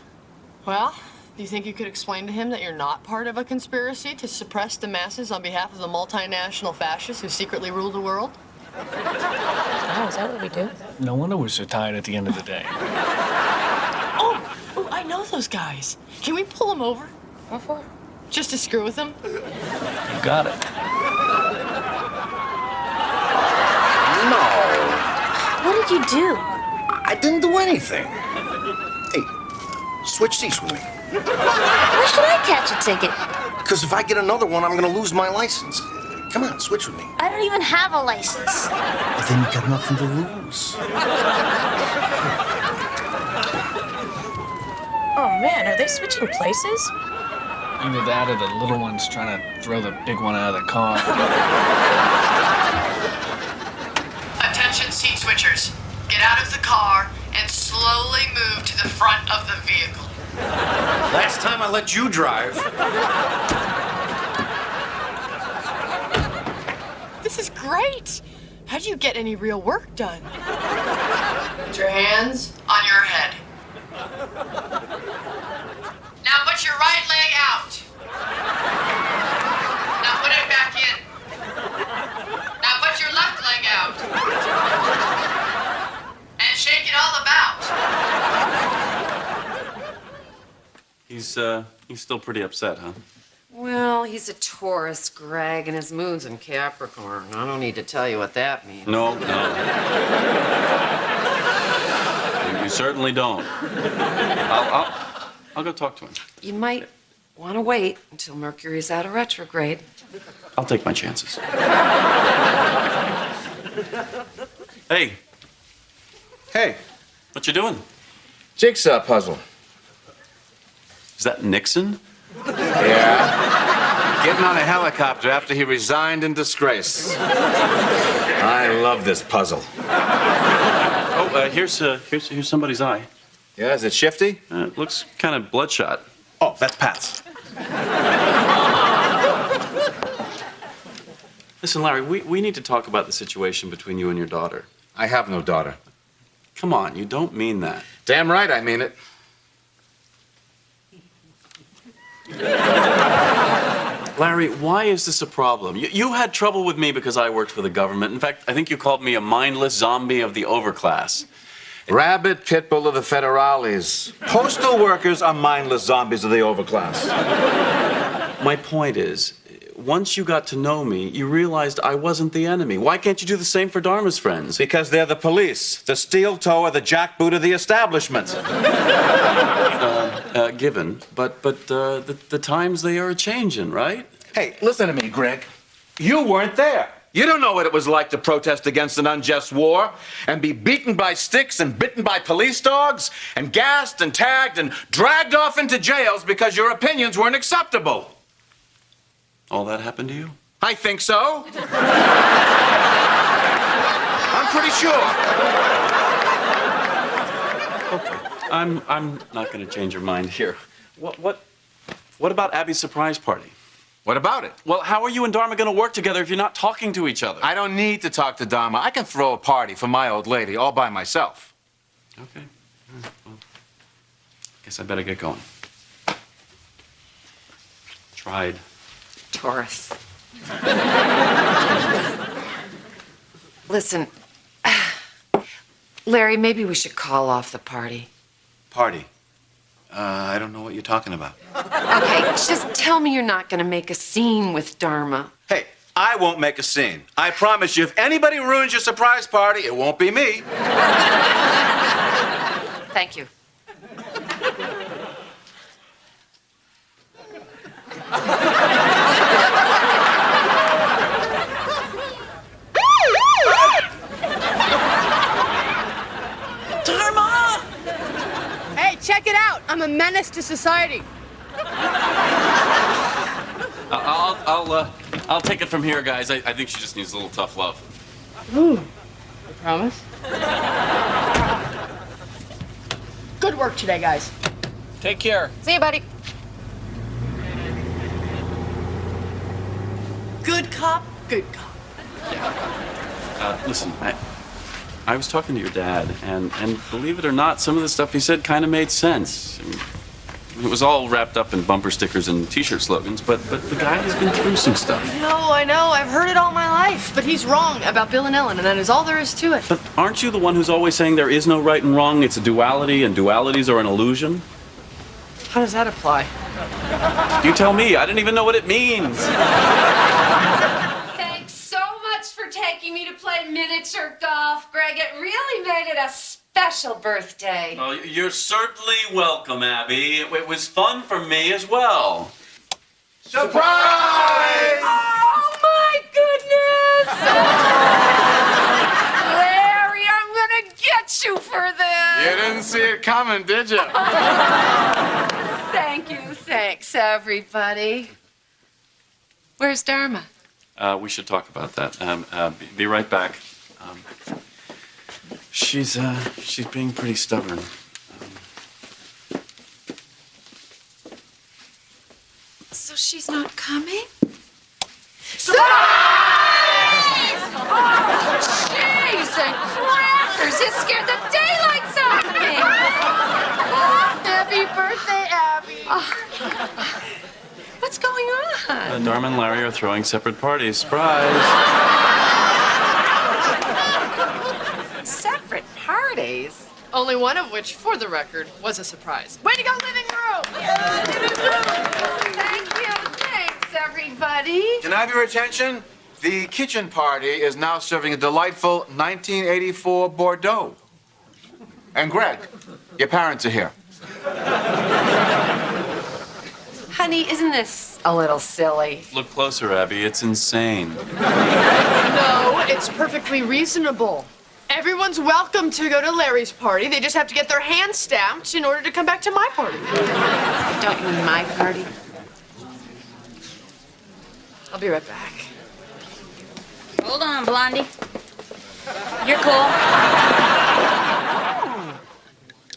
Well, do you think you could explain to him that you're not part of a conspiracy to suppress the masses on behalf of the multinational fascists who secretly rule the world? Oh, is that what we do? No wonder we're so tired at the end of the day. Oh, I know those guys. Can we pull them over? What for? Just to screw with them? You got it. No. What did you do? I didn't do anything. Hey, switch seats with me. Why should I catch a ticket? Because if I get another one, I'm going to lose my license. Come on, switch with me. I don't even have a license. Well, then you got nothing to lose. Oh, man, are they switching places? Either that or the little one's trying to throw the big one out of the car. Attention seat switchers. Get out of the car and slowly move to the front of the vehicle. Last time I let you drive. This is great. How do you get any real work done? Put your hands on your head. Now put your right leg out. Now put it back in. Now put your left leg out. And shake it all about. He's still pretty upset, huh? Well, he's a Taurus, Greg, and his moon's in Capricorn. I don't need to tell you what that means. No. You certainly don't. I'll go talk to him. You might want to wait until Mercury's out of retrograde. I'll take my chances. Hey. Hey. What you doing? Jigsaw puzzle. Is that Nixon? Yeah. Getting on a helicopter after he resigned in disgrace. I love this puzzle. Oh, here's somebody's eye. Yeah, is it shifty? It looks kind of bloodshot. Oh, that's Pat's. Listen, Larry, we need to talk about the situation between you and your daughter. I have no daughter. Come on, you don't mean that. Damn right I mean it. Larry, why is this a problem? You had trouble with me because I worked for the government. In fact, I think you called me a mindless zombie of the overclass. Rabid pit bull of the federales. Postal workers are mindless zombies of the overclass. My point is, once you got to know me, you realized I wasn't the enemy. Why can't you do the same for Dharma's friends? Because they're the police, the steel toe or the jackboot of the establishment. Given, but the times they are changing, right? Hey, listen to me, Greg. You weren't there. You don't know what it was like to protest against an unjust war and be beaten by sticks and bitten by police dogs and gassed and tagged and dragged off into jails because your opinions weren't acceptable. All that happened to you? I think so. I'm pretty sure. Okay. I'm not going to change your mind here. What about Abby's surprise party? What about it? Well, how are you and Dharma going to work together if you're not talking to each other? I don't need to talk to Dharma. I can throw a party for my old lady all by myself. Okay. Well, guess I better get going. Tried. Taurus. Listen, Larry, maybe we should call off the party. Party? I don't know what you're talking about. Okay, just tell me you're not going to make a scene with Dharma. Hey, I won't make a scene. I promise you, if anybody ruins your surprise party, it won't be me. Thank you. check it out. I'm a menace to society. I'll take it from here, guys. I think she just needs a little tough love. Ooh, you promise? Good work today, guys. Take care. See you, buddy. Good cop, good cop. Listen, I was talking to your dad, and believe it or not, some of the stuff he said kind of made sense. I mean, it was all wrapped up in bumper stickers and T-shirt slogans, but the guy has been through some stuff. I know. I've heard it all my life. But he's wrong about Bill and Ellen, and that is all there is to it. But aren't you the one who's always saying there is no right and wrong? It's a duality, and dualities are an illusion? How does that apply? You tell me. I didn't even know what it means. Thanks so much for taking me to play miniature golf, Greg. It really made it a special birthday. Well, you're certainly welcome, Abby. It was fun for me as well. Surprise! Oh, my goodness! Larry, I'm gonna get you for this. You didn't see it coming, did you? Thank you. Thanks, everybody. Where's Dharma? We should talk about that. Be right back. She's being pretty stubborn. So she's not coming? Surprise! Oh, jeez and crackers! You scared the daylights out of me! Happy birthday, Abby. What's going on? Dharma and Larry are throwing separate parties. Surprise! Separate parties? Only one of which, for the record, was a surprise. Way to go, living room! Thank you. Thanks, everybody. Can I have your attention? The kitchen party is now serving a delightful 1984 Bordeaux. And Greg, your parents are here. Honey, isn't this a little silly? Look closer, Abby. It's insane. No, it's perfectly reasonable. Everyone's welcome to go to Larry's party. They just have to get their hand stamped in order to come back to my party. Don't you mean my party? I'll be right back. Hold on, Blondie. You're cool.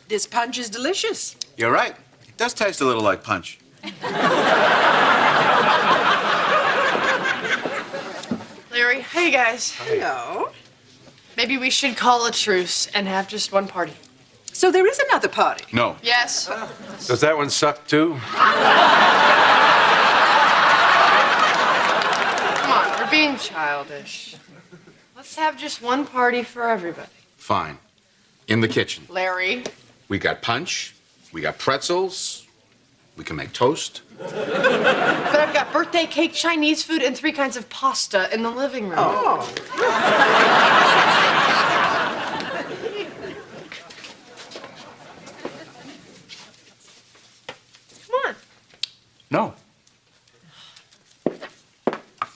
This punch is delicious. You're right. It does taste a little like punch. Larry, hey guys. Hello. Maybe we should call a truce and have just one party. So there is another party? No. Yes. Does that one suck too? Come on, we're being childish. Let's have just one party for everybody. Fine. In the kitchen. Larry. We got punch. We got pretzels. We can make toast. But I've got birthday cake, Chinese food, and 3 kinds of pasta in the living room. Oh. Come on. No.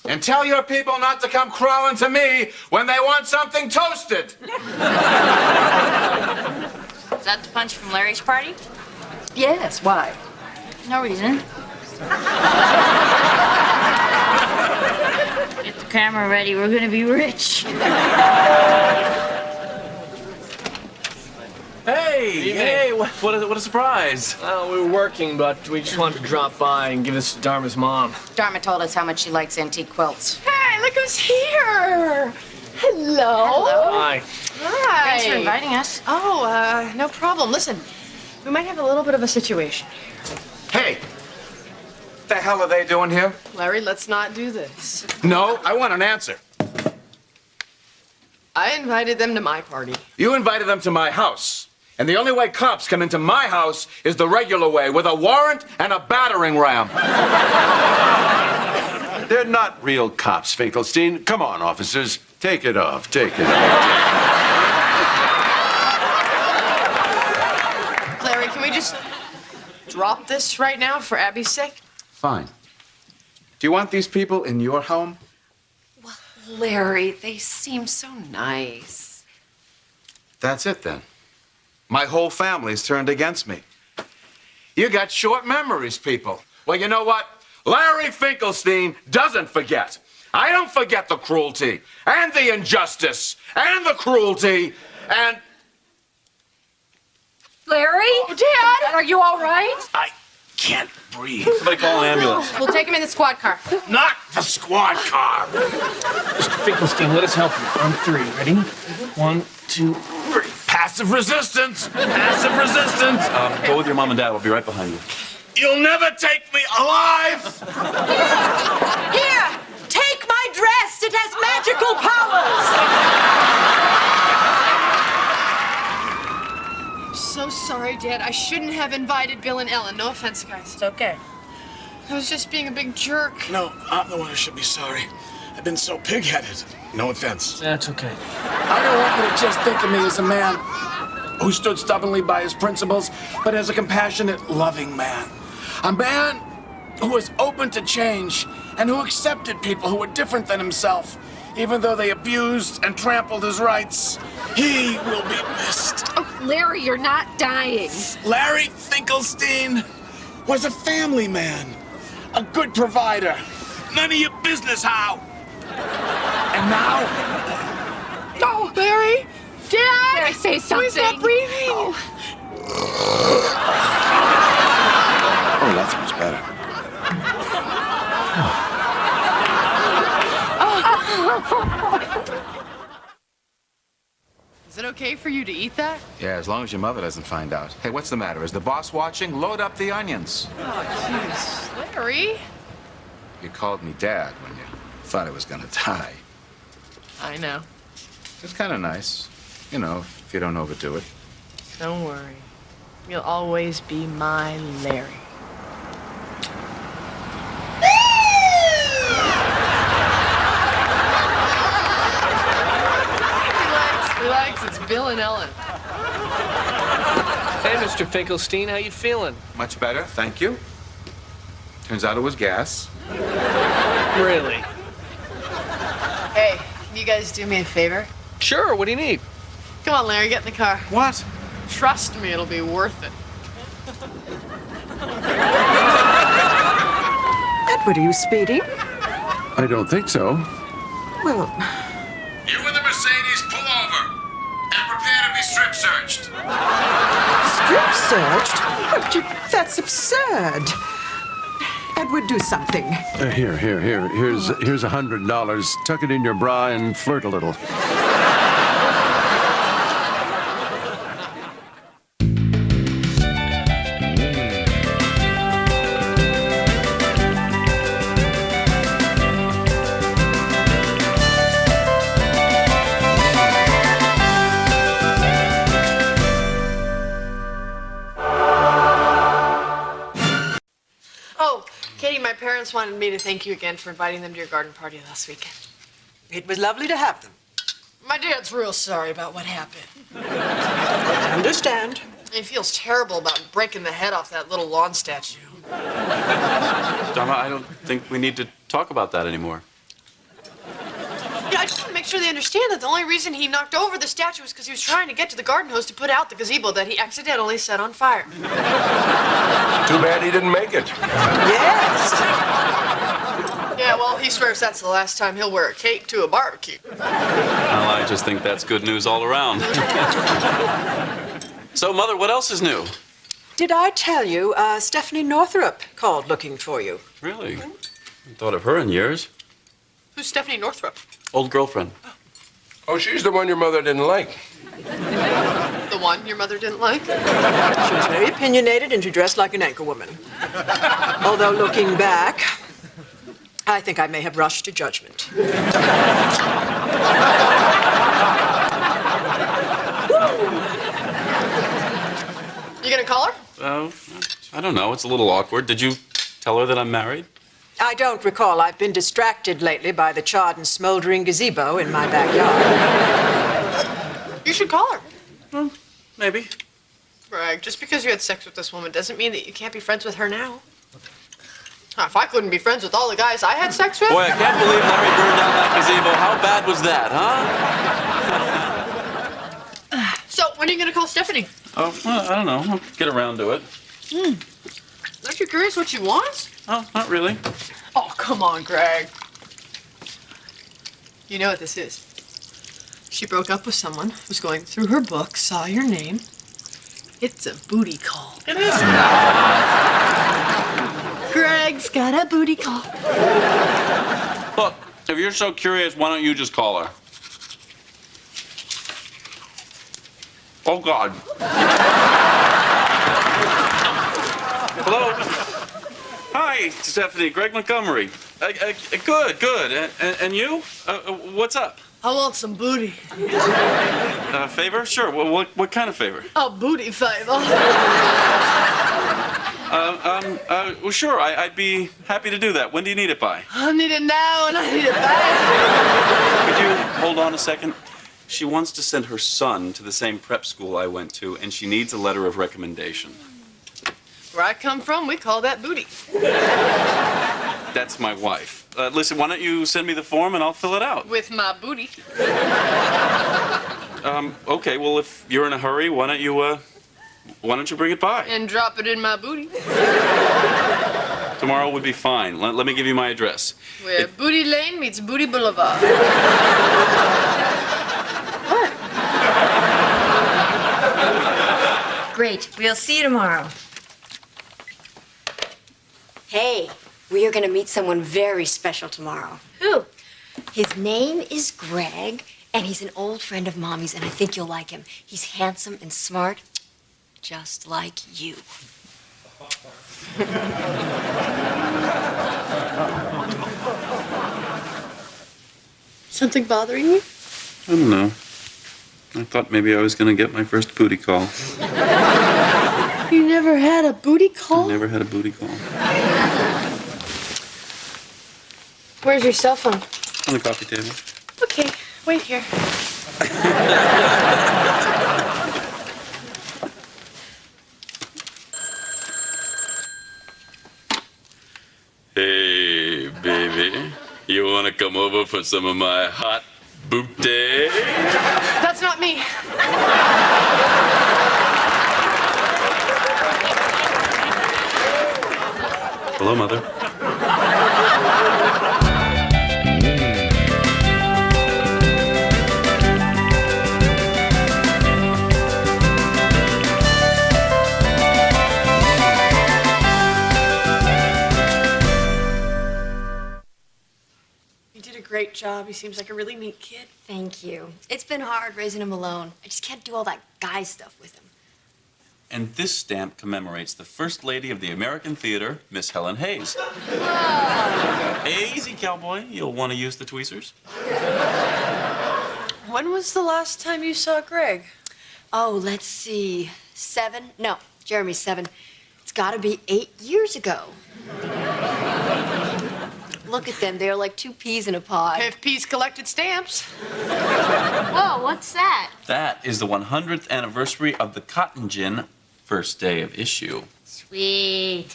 And tell your people not to come crawling to me when they want something toasted. Is that the punch from Larry's party? Yes, why? No reason. Get the camera ready. We're gonna be rich. Hey, what a surprise. Well, we were working, but we just wanted to drop by and give this to Dharma's mom. Dharma told us how much she likes antique quilts. Hey, look who's here. Hello. Hi. Hi. Thanks for inviting us. Oh, no problem. Listen, we might have a little bit of a situation. Hey, what the hell are they doing here? Larry, let's not do this. No, I want an answer. I invited them to my party. You invited them to my house. And the only way cops come into my house is the regular way, with a warrant and a battering ram. They're not real cops, Finkelstein. Come on, officers. Take it off. Take it off. Larry, can we just drop this right now for Abby's sake? Fine. Do you want these people in your home? Larry, they seem so nice. That's it, then. My whole family's turned against me. You got short memories, people. Well, you know what? Larry Finkelstein doesn't forget. I don't forget the cruelty and the injustice and the cruelty and... Larry? Oh, Dad! Are you all right? I can't breathe. Somebody call an ambulance. We'll take him in the squad car. Not the squad car. Mr. Finkelstein, let us help you. On three. Ready? 1, 2, 3. Passive resistance. Passive resistance. Go with your mom and dad. We'll be right behind you. You'll never take me alive. Here, take my dress. It has magical powers. I'm so sorry, Dad. I shouldn't have invited Bill and Ellen. No offense, guys. It's okay. I was just being a big jerk. No, I'm the one who should be sorry. I've been so pig-headed. No offense. That's okay. I don't want you to just think of me as a man who stood stubbornly by his principles, but as a compassionate, loving man. A man who was open to change and who accepted people who were different than himself, even though they abused and trampled his rights. He will be missed. Oh, Larry, you're not dying. Larry Finkelstein was a family man, a good provider. None of your business how. And now... Oh, Larry! Dad! Did I say something? He's not breathing. Oh, that's much better. Is it okay for you to eat that? Yeah, as long as your mother doesn't find out. Hey, what's the matter? Is the boss watching? Load up the onions. Oh, jeez. Larry? You called me Dad when you thought I was gonna die. I know. It's kind of nice. You know, if you don't overdo it. Don't worry. You'll always be my Larry. Relax, it's Bill and Ellen. Hey, Mr. Finkelstein, how you feeling? Much better, thank you. Turns out it was gas. Really? Hey, can you guys do me a favor? Sure, what do you need? Come on, Larry, get in the car. What? Trust me, it'll be worth it. Edward, are you speeding? I don't think so. Well, You and the Mercedes pull over and prepare to be strip searched. strip searched? That's absurd. Edward, do something. Here's $100. Tuck it in your bra and flirt a little. Oh, Katie, my parents wanted me to thank you again for inviting them to your garden party last weekend. It was lovely to have them. My dad's real sorry about what happened. I understand. He feels terrible about breaking the head off that little lawn statue. Dharma, I don't think we need to talk about that anymore. Yeah, I just want to make sure they understand that the only reason he knocked over the statue was because he was trying to get to the garden hose to put out the gazebo that he accidentally set on fire. Too bad he didn't make it. Yes. Yeah, well, he swears that's the last time he'll wear a cape to a barbecue. Well, I just think that's good news all around. So, Mother, what else is new? Did I tell you Stephanie Northrup called looking for you? Really? I haven't thought of her in years. Who's Stephanie Northrup? Old girlfriend. Oh, she's the one your mother didn't like. The one your mother didn't like? She was very opinionated and she dressed like an anchor woman. Although looking back, I think I may have rushed to judgment. You gonna call her? I don't know. It's a little awkward. Did you tell her that I'm married? I don't recall. I've been distracted lately by the charred and smoldering gazebo in my backyard. You should call her. Well, maybe. Greg, just because you had sex with this woman doesn't mean that you can't be friends with her now. If I couldn't be friends with all the guys I had sex with... Boy, I can't believe Larry burned down that gazebo. How bad was that, huh? So, when are you gonna call Stephanie? Oh, well, I don't know. I'll get around to it. Aren't you curious what she wants? Oh, not really. Oh, come on, Greg. You know what this is. She broke up with someone, was going through her book, saw your name. It's a booty call. It is. Greg's got a booty call. Look, if you're so curious, why don't you just call her? Oh, God. Hello? Hi, Stephanie. Greg Montgomery. Good, good. And you? What's up? I want some booty. Favor? Sure. What kind of favor? A booty favor. Well, sure. I'd be happy to do that. When do you need it by? I need it now and I need it bad. Could you hold on a second? She wants to send her son to the same prep school I went to, and she needs a letter of recommendation. Where I come from, we call that booty. That's my wife. Listen, why don't you send me the form and I'll fill it out? With my booty. Okay, well, if you're in a hurry, why don't you bring it by? And drop it in my booty. Tomorrow would be fine. Let me give you my address. Where Booty Lane meets Booty Boulevard. Great. We'll see you tomorrow. Hey, we are going to meet someone very special tomorrow. Who? His name is Greg, and he's an old friend of Mommy's, and I think you'll like him. He's handsome and smart, just like you. Something bothering you? I don't know. I thought maybe I was going to get my first booty call. You never had a booty call? I never had a booty call. Where's your cell phone? On the coffee table. Okay, wait here. Hey, baby. You want to come over for some of my hot booty? That's not me. Hello, Mother. You did a great job. He seems like a really neat kid. Thank you. It's been hard raising him alone. I just can't do all that guy stuff with him. And this stamp commemorates the First Lady of the American Theater, Miss Helen Hayes. Easy, cowboy. You'll want to use the tweezers. When was the last time you saw Greg? Oh, let's see. 7? No, Jeremy's 7. It's got to be 8 years ago. Look at them. They're like 2 peas in a pod. If peas collected stamps. Whoa, what's that? That is the 100th anniversary of the Cotton Gin first day of issue. Sweet.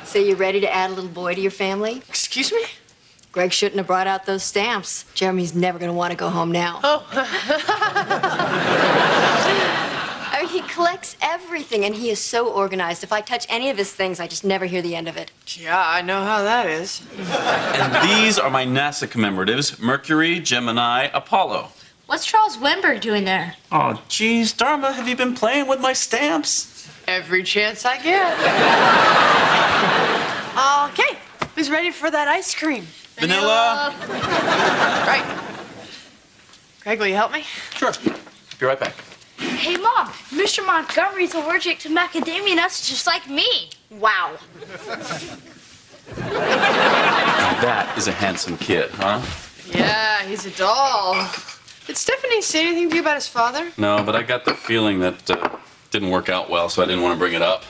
So you ready to add a little boy to your family? Excuse me? Greg shouldn't have brought out those stamps. Jeremy's never going to want to go home now. Oh. I mean, he collects everything, and he is so organized. If I touch any of his things, I just never hear the end of it. Yeah, I know how that is. And these are my NASA commemoratives: Mercury, Gemini, Apollo. What's Charles Wemberg doing there? Oh, geez, Dharma, have you been playing with my stamps? Every chance I get. Okay, who's ready for that ice cream? Vanilla. Right. Greg, will you help me? Sure. Be right back. Hey, Mom, Mr. Montgomery's allergic to macadamia nuts just like me. Wow. That is a handsome kid, huh? Yeah, he's a doll. Did Stephanie say anything to you about his father? No, but I got the feeling that didn't work out well, so I didn't want to bring it up.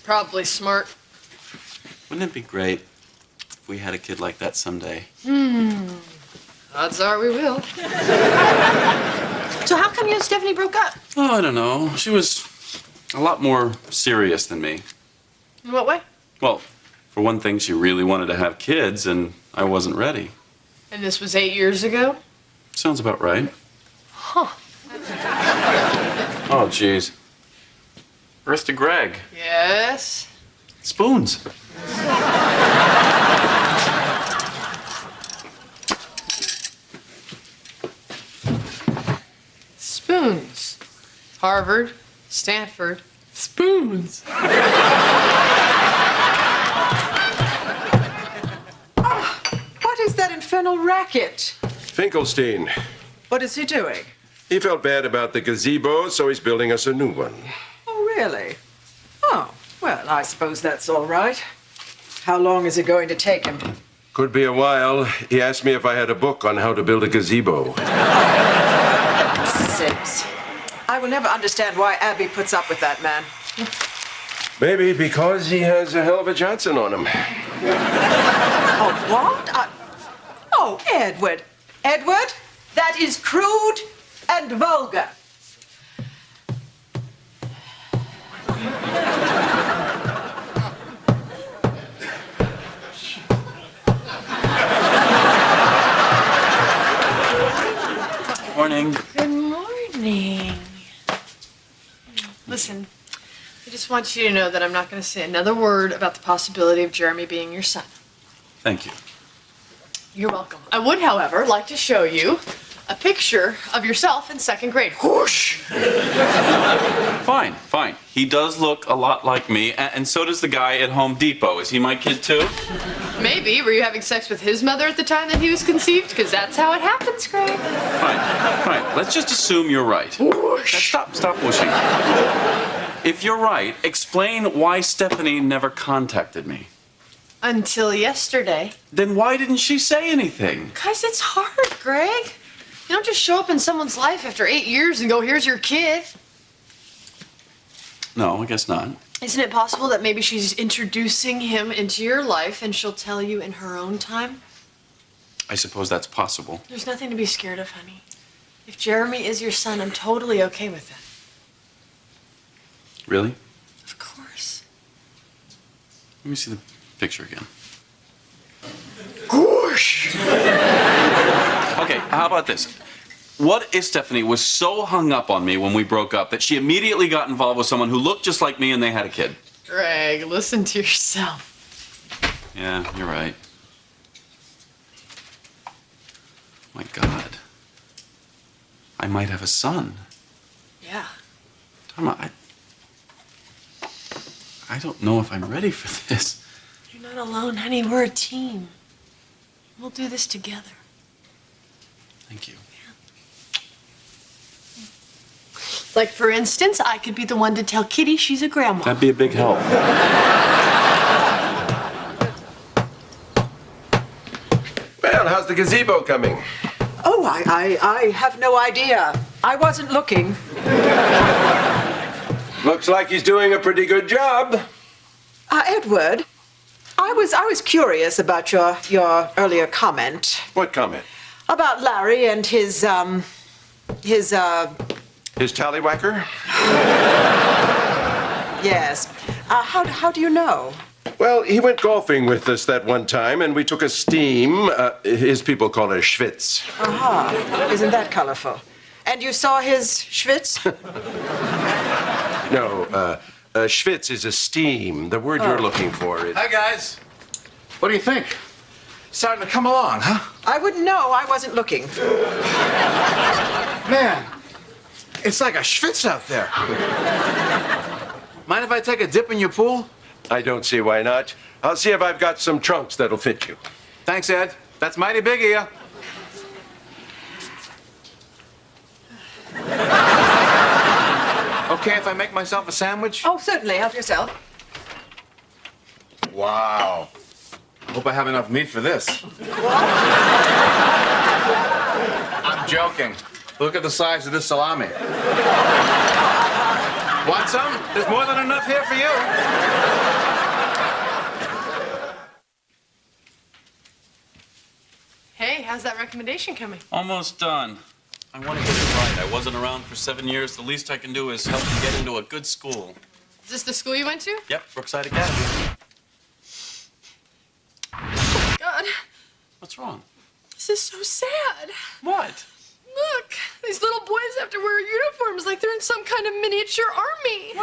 Probably smart. Wouldn't it be great if we had a kid like that someday? Odds are we will. So how come you and Stephanie broke up? Oh, I don't know. She was a lot more serious than me. In what way? Well, for one thing, she really wanted to have kids, and I wasn't ready. And this was 8 years ago? Sounds about right. Huh. Oh, geez. Earth to Greg. Yes? Spoons. Spoons. Harvard, Stanford, spoons. What is that infernal racket? Finkelstein. What is he doing? He felt bad about the gazebo, so he's building us a new one. Oh, really? Oh, well, I suppose that's all right. How long is it going to take him? Could be a while. He asked me if I had a book on how to build a gazebo. Sakes. I will never understand why Abby puts up with that man. Maybe because he has a hell of a Johnson on him. Oh, what? Oh, Edward. Edward, that is crude and vulgar. Morning. Good morning. Listen, I just want you to know that I'm not going to say another word about the possibility of Jeremy being your son. Thank you. You're welcome. I would, however, like to show you a picture of yourself in second grade. Whoosh! Fine, fine. He does look a lot like me, and so does the guy at Home Depot. Is he my kid too? Maybe. Were you having sex with his mother at the time that he was conceived? Because that's how it happens, Greg. Fine. Let's just assume you're right. Stop whooshing. If you're right, explain why Stephanie never contacted me. Until yesterday. Then why didn't she say anything? Guys, it's hard, Greg. You don't just show up in someone's life after 8 years and go, here's your kid. No, I guess not. Isn't it possible that maybe she's introducing him into your life and she'll tell you in her own time? I suppose that's possible. There's nothing to be scared of, honey. If Jeremy is your son, I'm totally okay with that. Really? Of course. Let me see the picture again. Goosh! Okay, how about this? What if Stephanie was so hung up on me when we broke up that she immediately got involved with someone who looked just like me and they had a kid? Greg, listen to yourself. Yeah, you're right. My God. I might have a son. Yeah. Dharma, I don't know if I'm ready for this. You're not alone, honey. We're a team. We'll do this together. Thank you. Like, for instance, I could be the one to tell Kitty she's a grandma. That'd be a big help. Well, how's the gazebo coming? Oh, I have no idea. I wasn't looking. Looks like he's doing a pretty good job. Edward, I was curious about your earlier comment. What comment? About Larry and his His tallywhacker? Yes. How do you know? Well, he went golfing with us that one time, and we took a steam. His people call it a schwitz. Aha. Isn't that colorful? And you saw his schwitz? No, schwitz is a steam. The word you're looking for is... Hi, guys. What do you think? Starting to come along, huh? I wouldn't know. I wasn't looking. Man, it's like a schwitz out there. Mind if I take a dip in your pool? I don't see why not. I'll see if I've got some trunks that'll fit you. Thanks, Ed. That's mighty big of you. Okay if I make myself a sandwich? Oh, certainly. Help yourself. Wow. Hope I have enough meat for this. I'm joking. Look at the size of this salami. Want some? There's more than enough here for you. Hey, how's that recommendation coming? Almost done. I want to get it right. I wasn't around for 7 years. The least I can do is help you get into a good school. Is this the school you went to? Yep, Brookside Academy. God, What's wrong? this is so sad. What? Look, these little boys have to wear uniforms like they're in some kind of miniature army.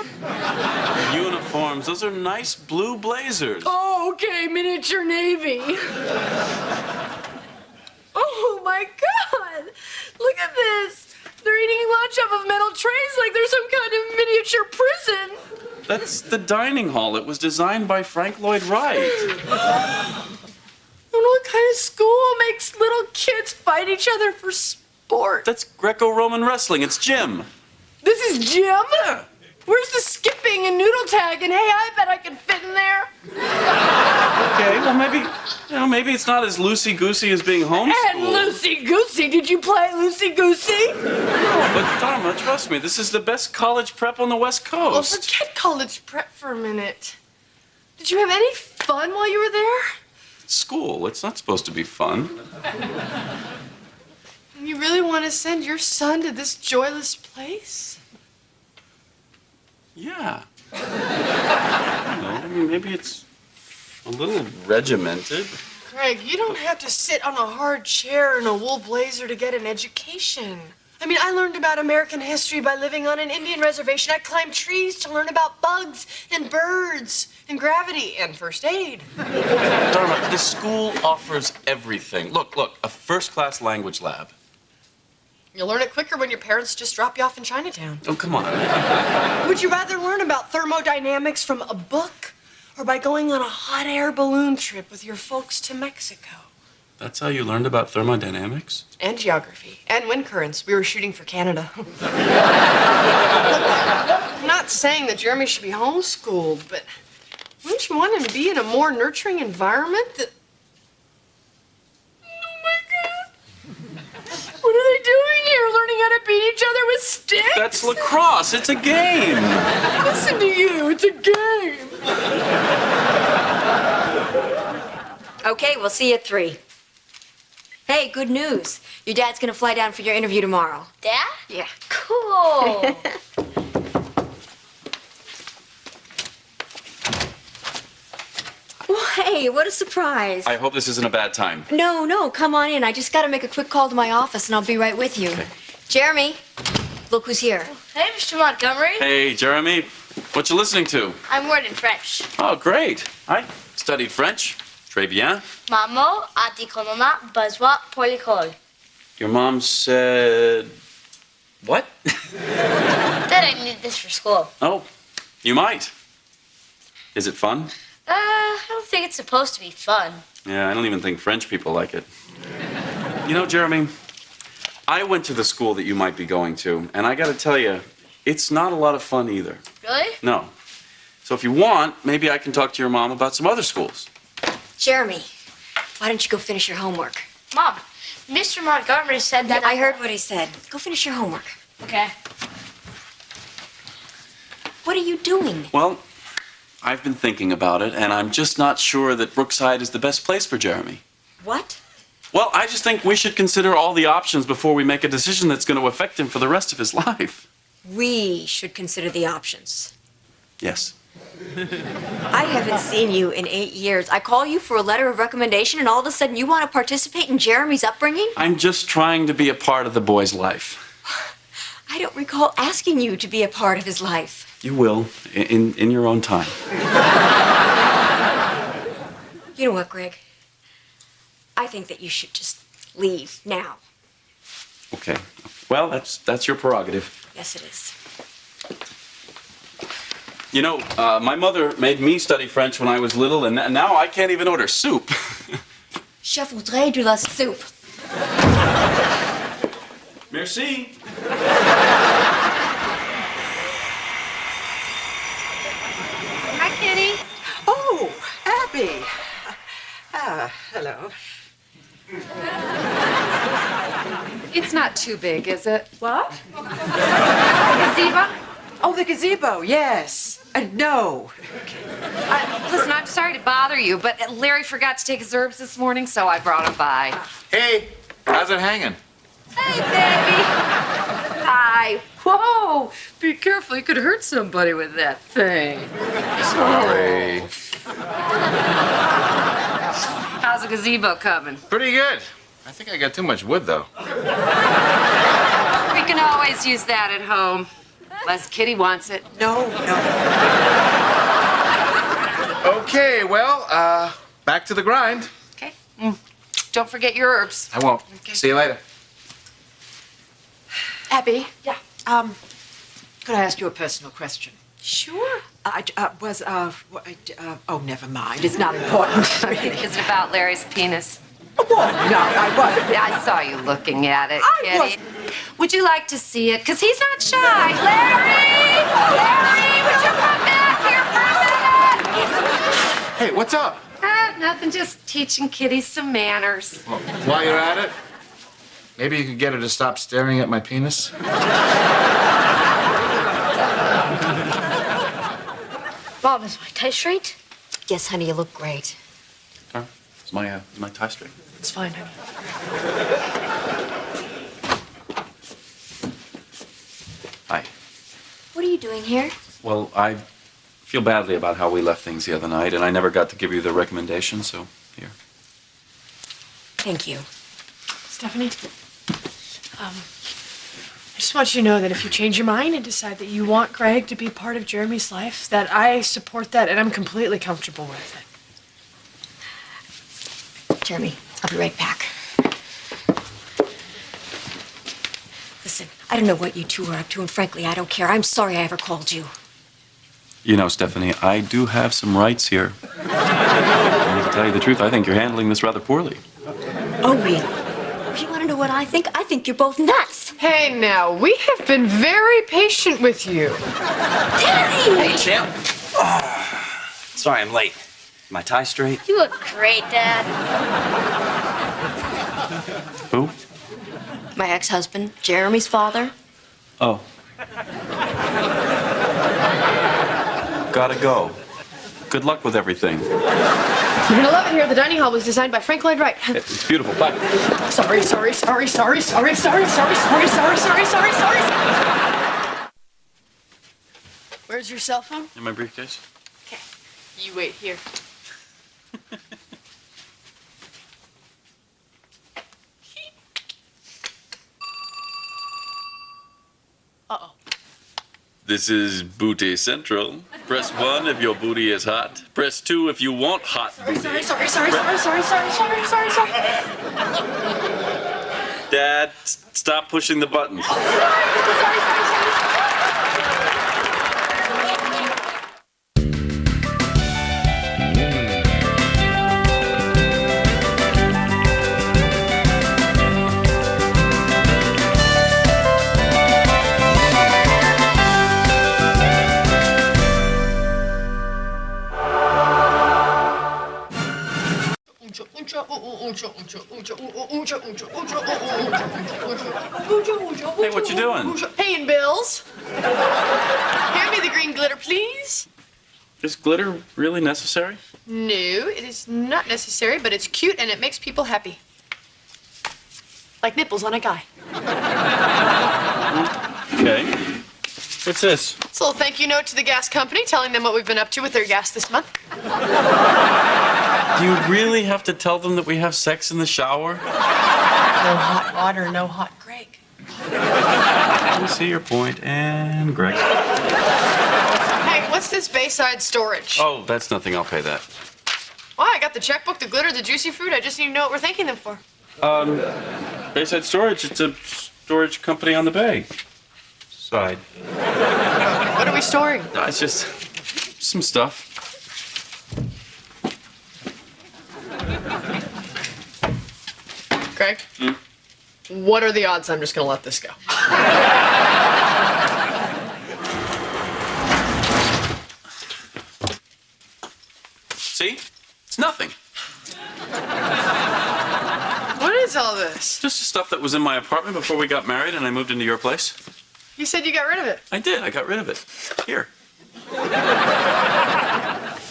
Uniforms, those are nice blue blazers. Oh, okay, miniature navy. Oh my God! Look at this. They're eating lunch off of metal trays like they're some kind of miniature prison. That's the dining hall. It was designed by Frank Lloyd Wright. And what kind of school makes little kids fight each other for sport? That's Greco-Roman wrestling. It's gym. This is gym? Where's the skipping and noodle tag? And hey, I bet I could fit in there. Okay, well maybe it's not as loosey-goosey as being homeschooled. And loosey-goosey? Did you play loosey-goosey? No, but Dharma, trust me, this is the best college prep on the West Well, Coast. forget college prep for a minute. Did you have any fun while you were there? School, it's not supposed to be fun. You really want to send your son to this joyless place? Yeah. Maybe it's a little regimented. Greg, you don't have to sit on a hard chair in a wool blazer to get an education. I mean, I learned about American history by living on an Indian reservation. I climbed trees to learn about bugs and birds and gravity and first aid. Dharma, the school offers everything. Look, a first-class language lab. You'll learn it quicker when your parents just drop you off in Chinatown. Oh, come on. Would you rather learn about thermodynamics from a book or by going on a hot air balloon trip with your folks to Mexico? That's how you learned about thermodynamics? And geography. And wind currents. We were shooting for Canada. Look, I'm not saying that Jeremy should be homeschooled, but wouldn't you want him to be in a more nurturing environment that... Oh, my God. What are they doing here? Learning how to beat each other with sticks? That's lacrosse. It's a game. Listen to you. It's a game. Okay, we'll see you at 3. Hey, good news. Your dad's gonna fly down for your interview tomorrow. Dad? Yeah. Cool. Well, hey, what a surprise. I hope this isn't a bad time. No, come on in. I just gotta make a quick call to my office and I'll be right with you. Okay. Jeremy, look who's here. Hey, Mr. Montgomery. Hey, Jeremy. What you listening to? I'm learning French. Oh, great. I studied French. Très bien. Maman a dit qu'on en a besoin pour l'école. Your mom said... What? That I need this for school. Oh, you might. Is it fun? I don't think it's supposed to be fun. Yeah, I don't even think French people like it. You know, Jeremy, I went to the school that you might be going to, and I gotta tell you, it's not a lot of fun either. Really? No. So if you want, maybe I can talk to your mom about some other schools. Jeremy, why don't you go finish your homework? Mom, Mr. Montgomery said that... I heard what he said. Go finish your homework. Okay. What are you doing? Well, I've been thinking about it, and I'm just not sure that Brookside is the best place for Jeremy. What? Well, I just think we should consider all the options before we make a decision that's going to affect him for the rest of his life. We should consider the options. Yes. I haven't seen you in 8 years. I call you for a letter of recommendation, and all of a sudden you want to participate in Jeremy's upbringing? I'm just trying to be a part of the boy's life. I don't recall asking you to be a part of his life. You will, in your own time. You know what, Greg? I think that you should just leave now. Okay. Well, that's your prerogative. Yes, it is. You know, my mother made me study French when I was little, and now I can't even order soup. Je voudrais de la soupe. Merci. Hi, Kitty. Oh, Abby. Hello. It's not too big, is it? What? Gazebo? Oh, the gazebo, yes. No. Listen, I'm sorry to bother you, but Larry forgot to take his herbs this morning, so I brought him by. Hey, how's it hanging? Hey, baby. Hi. Whoa. Be careful. You could hurt somebody with that thing. Sorry. How's the gazebo coming? Pretty good. I think I got too much wood, though. We can always use that at home. Unless Kitty wants it. No. Okay, well, back to the grind. Okay. Don't forget your herbs. I won't. Okay. See you later. Abby? Yeah. Could I ask you a personal question? Sure. Oh, never mind. It's not important. Is it about Larry's penis? No, I wasn't. I saw you looking at it, I Kitty. wasn't. Would you like to see it? Because he's not shy. Larry! Larry, would you come back here for a minute? Hey, what's up? Nothing, just teaching Kitty some manners. Well, while you're at it, maybe you could get her to stop staring at my penis. Bob, is my tie straight? Yes, honey, you look great. Is my tie straight? It's fine, honey. Hi. What are you doing here? Well, I feel badly about how we left things the other night, and I never got to give you the recommendation, so here. Thank you. Stephanie, I just want you to know that if you change your mind and decide that you want Greg to be part of Jeremy's life, that I support that and I'm completely comfortable with it. Jeremy, I'll be right back. Listen, I don't know what you two are up to, and frankly, I don't care. I'm sorry I ever called you. You know, Stephanie, I do have some rights here. And to tell you the truth, I think you're handling this rather poorly. Oh, really? You want to know what I think? I think you're both nuts. Hey, now, we have been very patient with you. Daddy! Hey, champ. Sorry I'm late. My tie straight? You look great, Dad. Who? My ex-husband, Jeremy's father. Oh. Gotta go. Good luck with everything. You're gonna love it here. The dining hall was designed by Frank Lloyd Wright. It's beautiful. Bye. Sorry. Where's your cell phone? In my briefcase. Okay. You wait here. Uh-oh. This is Booty Central. Press 1 if your booty is hot. Press 2 if you want hot booty. Sorry. Dad, stop pushing the buttons. Hey, what you doing? Paying bills. Hand me the green glitter, please. Is glitter really necessary? No, it is not necessary, but it's cute and it makes people happy. Like nipples on a guy. Okay. What's this? It's a little thank you note to the gas company telling them what we've been up to with their gas this month. Do you really have to tell them that we have sex in the shower? No hot water, no hot Greg. I see your point. And Greg. Hey, what's this Bayside storage? Oh, that's nothing. I'll pay that. Well, I got the checkbook, the glitter, the juicy fruit. I just need to know what we're thanking them for. Bayside Storage. It's a storage company on the bay. Side. What are we storing? No, it's just some stuff. Greg? What are the odds I'm just gonna let this go? See? It's nothing. What is all this? Just the stuff that was in my apartment before we got married and I moved into your place. You said you got rid of it. I did. I got rid of it. Here.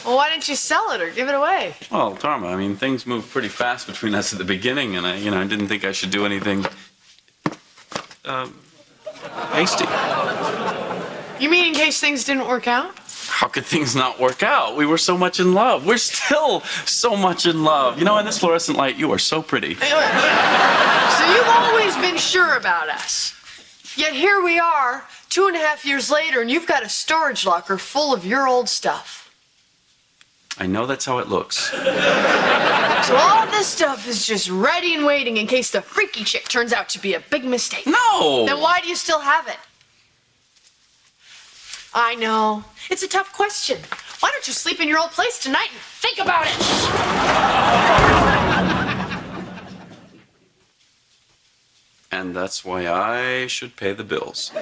Well, why didn't you sell it or give it away? Well, Dharma, I mean, things moved pretty fast between us at the beginning, and I didn't think I should do anything hasty. You mean in case things didn't work out? How could things not work out? We were so much in love. We're still so much in love. You know, in this fluorescent light, you are so pretty. So you've always been sure about us. Yet here we are, 2.5 years later, and you've got a storage locker full of your old stuff. I know that's how it looks. So all this stuff is just ready and waiting in case the freaky chick turns out to be a big mistake. No! Then why do you still have it? I know. It's a tough question. Why don't you sleep in your old place tonight and think about it? And that's why I should pay the bills.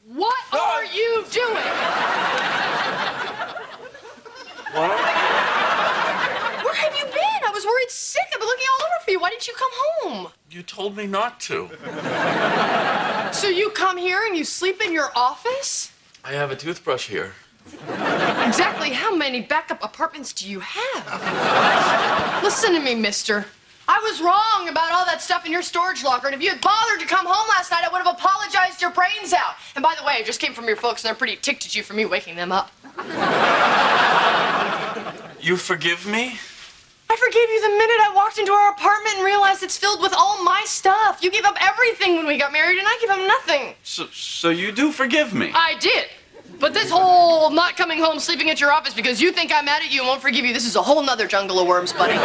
What are you doing? What? Where have you been? I was worried sick. I've been looking all over for you. Why didn't you come home? You told me not to. So you come here and you sleep in your office? I have a toothbrush here. Exactly how many backup apartments do you have? Listen to me, mister. I was wrong about all that stuff in your storage locker, and if you had bothered to come home last night, I would have apologized your brains out. And by the way, it just came from your folks, and they're pretty ticked at you for me waking them up. You forgive me? I forgave you the minute I walked into our apartment and realized it's filled with all my stuff. You gave up everything when we got married, and I gave up nothing. So you do forgive me? I did. But this whole not coming home, sleeping at your office because you think I'm mad at you and won't forgive you, this is a whole nother jungle of worms, buddy.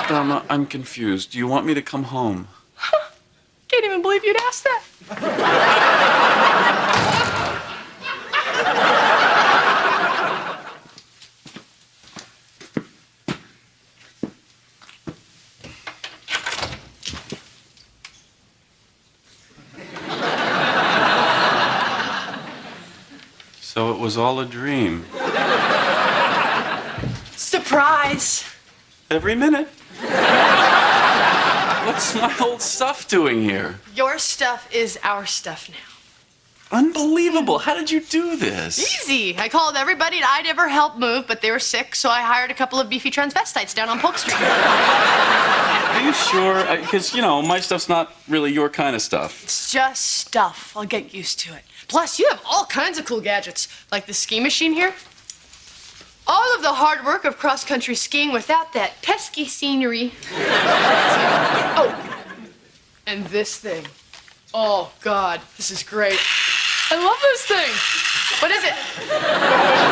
Dharma, I'm confused. Do you want me to come home? Can't even believe you'd ask that. So it was all a dream. Surprise. Every minute. What's my old stuff doing here? Your stuff is our stuff now. Unbelievable. How did you do this? Easy. I called everybody I'd ever helped move, but they were sick, so I hired a couple of beefy transvestites down on Polk Street. Are you sure? Because, you know, my stuff's not really your kind of stuff. It's just stuff. I'll get used to it. Plus, you have all kinds of cool gadgets, like the ski machine here. All of the hard work of cross-country skiing without that pesky scenery. Oh, and this thing. Oh, God, this is great. I love this thing. What is it?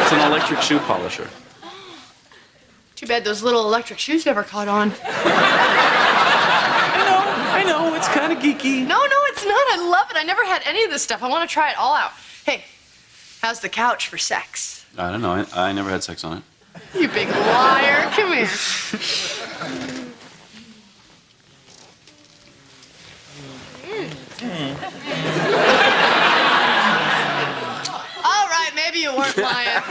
It's an electric shoe polisher. Too bad those little electric shoes never caught on. I know, it's kind of geeky. No, it's not. I love it. I never had any of this stuff. I want to try it all out. Hey, how's the couch for sex? I don't know. I never had sex on it. You big liar. Come here. All right, maybe you weren't lying.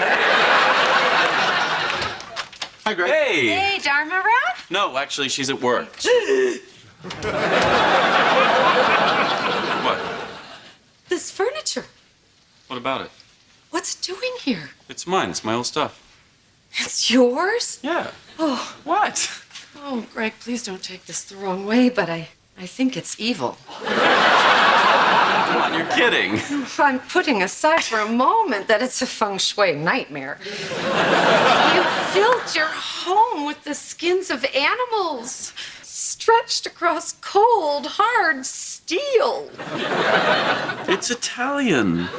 Hi, Greg. Hey. Hey, Dharma around? No, actually, she's at work. What? This furniture. What about it? What's it doing here? It's mine. It's my old stuff. It's yours? Yeah. Oh. What? Oh, Greg, please don't take this the wrong way, but I think it's evil. Come on, you're kidding. I'm putting aside for a moment that it's a feng shui nightmare. You filled your home with the skins of animals, stretched across cold, hard steel. It's Italian.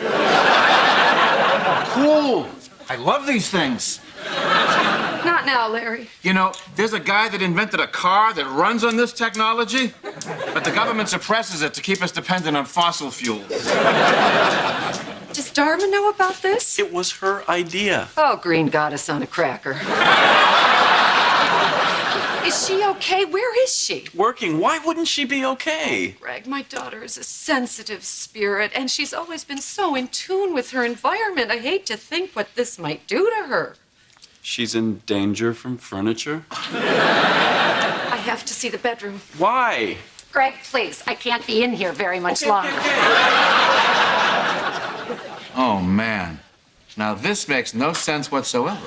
Cool. I love these things. Not now, Larry. You know, there's a guy that invented a car that runs on this technology, but the government suppresses it to keep us dependent on fossil fuels. Does Dharma know about this? It was her idea. Oh, green goddess on a cracker. Is she okay? Where is she? Working. Why wouldn't she be okay? Greg, my daughter is a sensitive spirit, and she's always been so in tune with her environment. I hate to think what this might do to her. She's in danger from furniture? I have to see the bedroom. Why? Greg, please. I can't be in here very much longer. Oh, man. Now, this makes no sense whatsoever.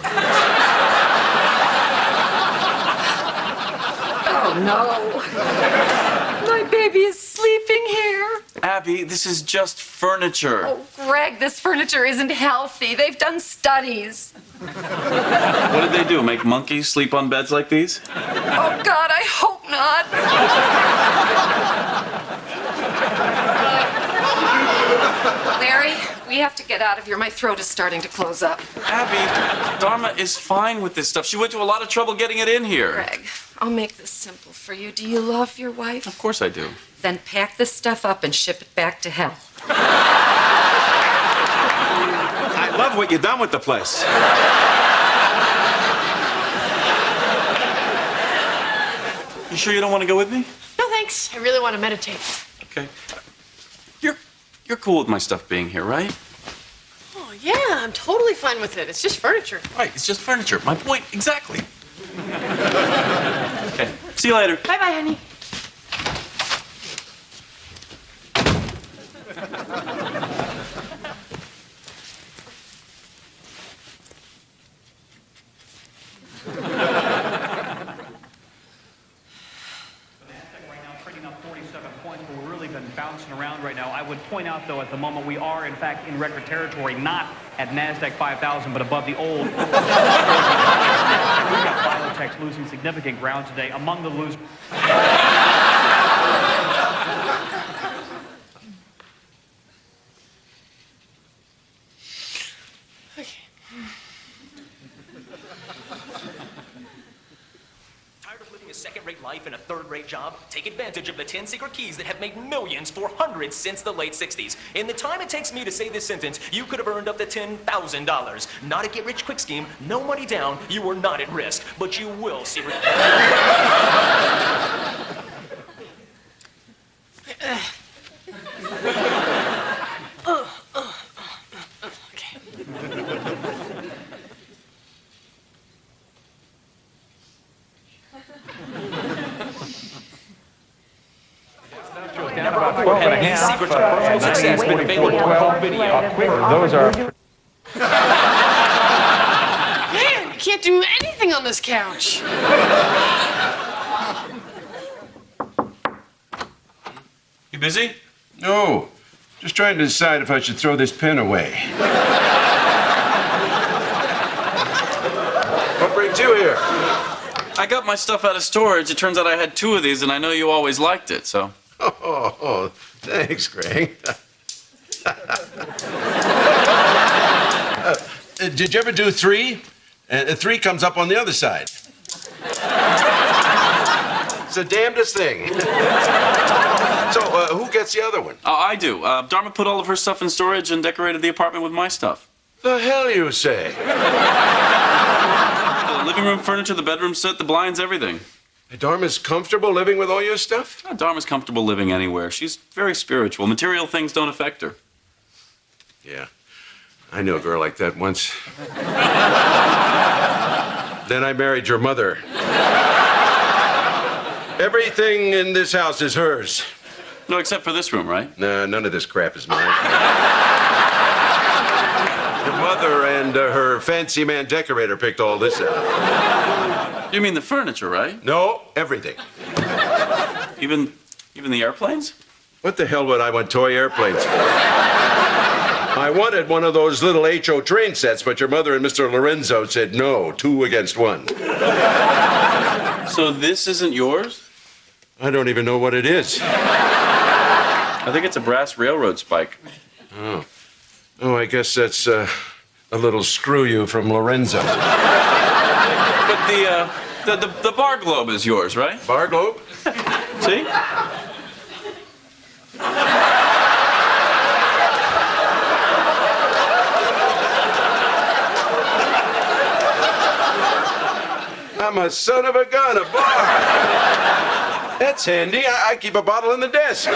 Oh, no. My baby is sleeping here. Abby, this is just furniture. Oh, Greg, this furniture isn't healthy. They've done studies. What did they do? Make monkeys sleep on beds like these? Oh, God, I hope not. Larry, we have to get out of here. My throat is starting to close up. Abby, Dharma is fine with this stuff. She went to a lot of trouble getting it in here. Greg, I'll make this simple for you. Do you love your wife? Of course I do. Then pack this stuff up and ship it back to hell. I love what you've done with the place. You sure you don't want to go with me? No, thanks. I really want to meditate. Okay. You're cool with my stuff being here, right? Oh, yeah, I'm totally fine with it. It's just furniture. Right, it's just furniture. My point, exactly. Okay, see you later. Bye-bye, honey. Bouncing around right now. I would point out, though, at the moment we are, in fact, in record territory, not at NASDAQ 5,000, but above the old. We've got biotechs losing significant ground today. Among the losers. Second-rate life and a third-rate job? Take advantage of the 10 secret keys that have made millions for hundreds since the late 60s. In the time it takes me to say this sentence, you could have earned up to $10,000. Not a get-rich-quick scheme, no money down, you are not at risk, but you will see... Those are... Man, you can't do anything on this couch. You busy? No. Just trying to decide if I should throw this pen away. What brings you here? I got my stuff out of storage. It turns out I had 2 of these, and I know you always liked it, so... Oh, thanks, Greg. Did you ever do 3? 3 comes up on the other side. It's the damnedest thing. So, who gets the other one? I do. Dharma put all of her stuff in storage and decorated the apartment with my stuff. The hell you say? The living room furniture, the bedroom set, the blinds, everything. Dharma's comfortable living with all your stuff? Oh, Dharma's comfortable living anywhere. She's very spiritual. Material things don't affect her. Yeah. I knew a girl like that once. Then I married your mother. Everything in this house is hers. No, except for this room, right? Nah, none of this crap is mine. Your mother and her fancy man decorator picked all this out. You mean the furniture, right? No, everything. Even the airplanes? What the hell would I want toy airplanes for? I wanted one of those little HO train sets, but your mother and Mr. Lorenzo said no, 2 against 1. So this isn't yours? I don't even know what it is. I think it's a brass railroad spike. Oh, I guess that's a little screw you from Lorenzo. But the bar globe is yours, right? Bar globe? See? I'm a son of a gun, a bar. That's handy. I keep a bottle in the desk.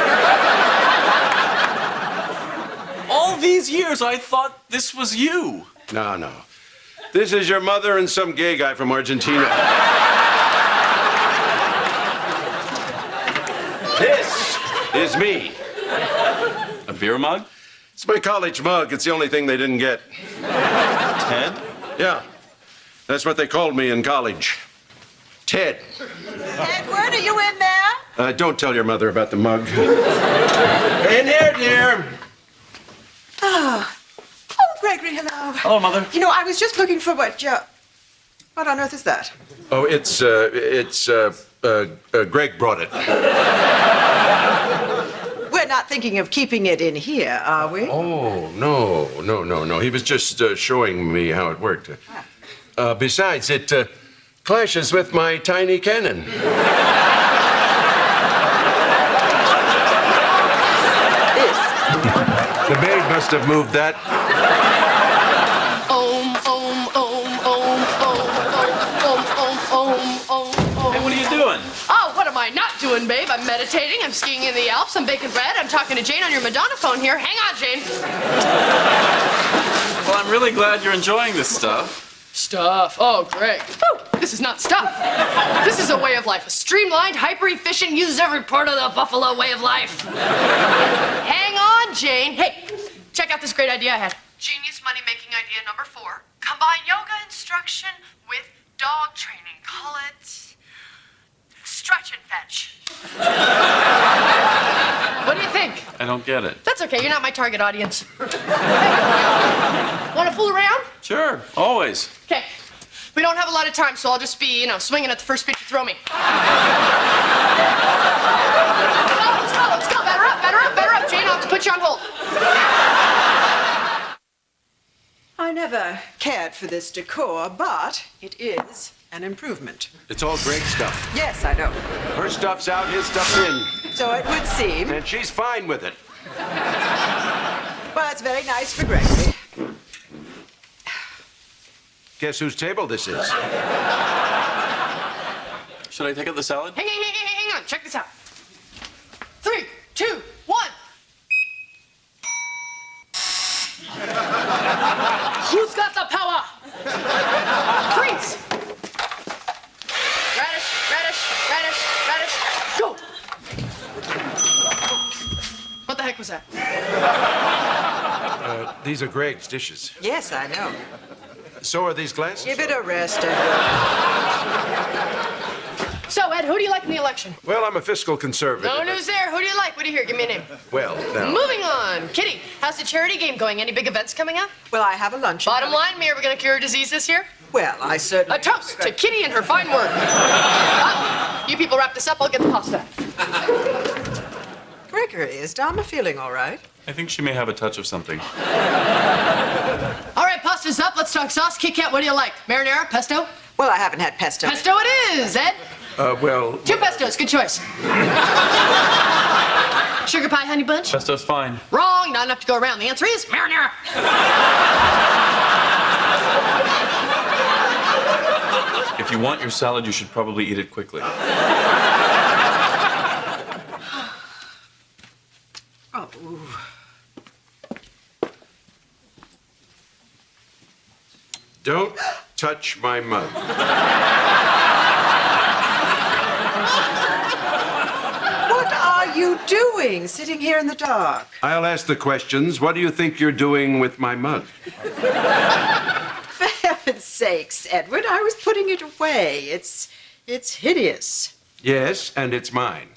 All these years, I thought this was you. No. This is your mother and some gay guy from Argentina. This is me. A beer mug? It's my college mug. It's the only thing they didn't get. Ted? Yeah. That's what they called me in college. Ted. Edward, are you in there? Don't tell your mother about the mug. In here, dear. Oh, Gregory, hello. Hello, Mother. You know, I was just looking for what on earth is that? Oh, it's Greg brought it. We're not thinking of keeping it in here, are we? Oh, no. He was just showing me how it worked. Besides, it clashes with my tiny cannon. The maid must have moved that. Hey, what are you doing? Oh, what am I not doing, babe? I'm meditating, I'm skiing in the Alps, I'm baking bread, I'm talking to Jane on your Madonna phone here. Hang on, Jane. Well, I'm really glad you're enjoying this stuff. Stuff. Oh, Greg. Woo, this is not stuff. This is a way of life. A streamlined, hyper-efficient, uses every part of the buffalo way of life. Hang on, Jane. Hey, check out this great idea I had. Genius money-making idea number 4. Combine yoga instruction with dog training. Call it stretch and fetch. What do you think? I don't get it. That's okay. You're not my target audience. Want to fool around? Sure, always. Okay. We don't have a lot of time, so I'll just be, swinging at the first pitch you throw me. Let's go. Batter up, Jane. I'll have to put you on hold. I never cared for this decor, but it is an improvement. It's all Greg's stuff. Yes, I know. Her stuff's out, his stuff's in. So it would seem. And she's fine with it. Well, it's very nice for Gregory. Guess whose table this is? Should I take out the salad? Hang on. Check this out. 3, 2, 1. Who's got the power? Freeze! Radish. Go! What the heck was that? These are Greg's dishes. Yes, I know. So are these glasses? Give it a rest, Edward. So, Ed, who do you like in the election? Well, I'm a fiscal conservative. No news there. Who do you like? What do you hear? Give me a name. Well, now. Moving on. Kitty, how's the charity game going? Any big events coming up? Well, I have a lunch. Bottom line, me, are we going to cure a disease this year? Well, I certainly... A toast to Kitty and her fine work. You people wrap this up. I'll get the pasta. Gregory, is Dharma feeling all right? I think she may have a touch of something. All right, pasta's up. Let's talk sauce. Kit Kat, what do you like? Marinara? Pesto? Well, I haven't had pesto. Pesto it is, Ed. 2 pestos. Good choice. Sugar pie, honey bunch? Pesto's fine. Wrong. Not enough to go around. The answer is marinara. If you want your salad, you should probably eat it quickly. Don't touch my mug. What are you doing, sitting here in the dark? I'll ask the questions. What do you think you're doing with my mug? For heaven's sakes, Edward, I was putting it away. It's hideous. Yes, and it's mine.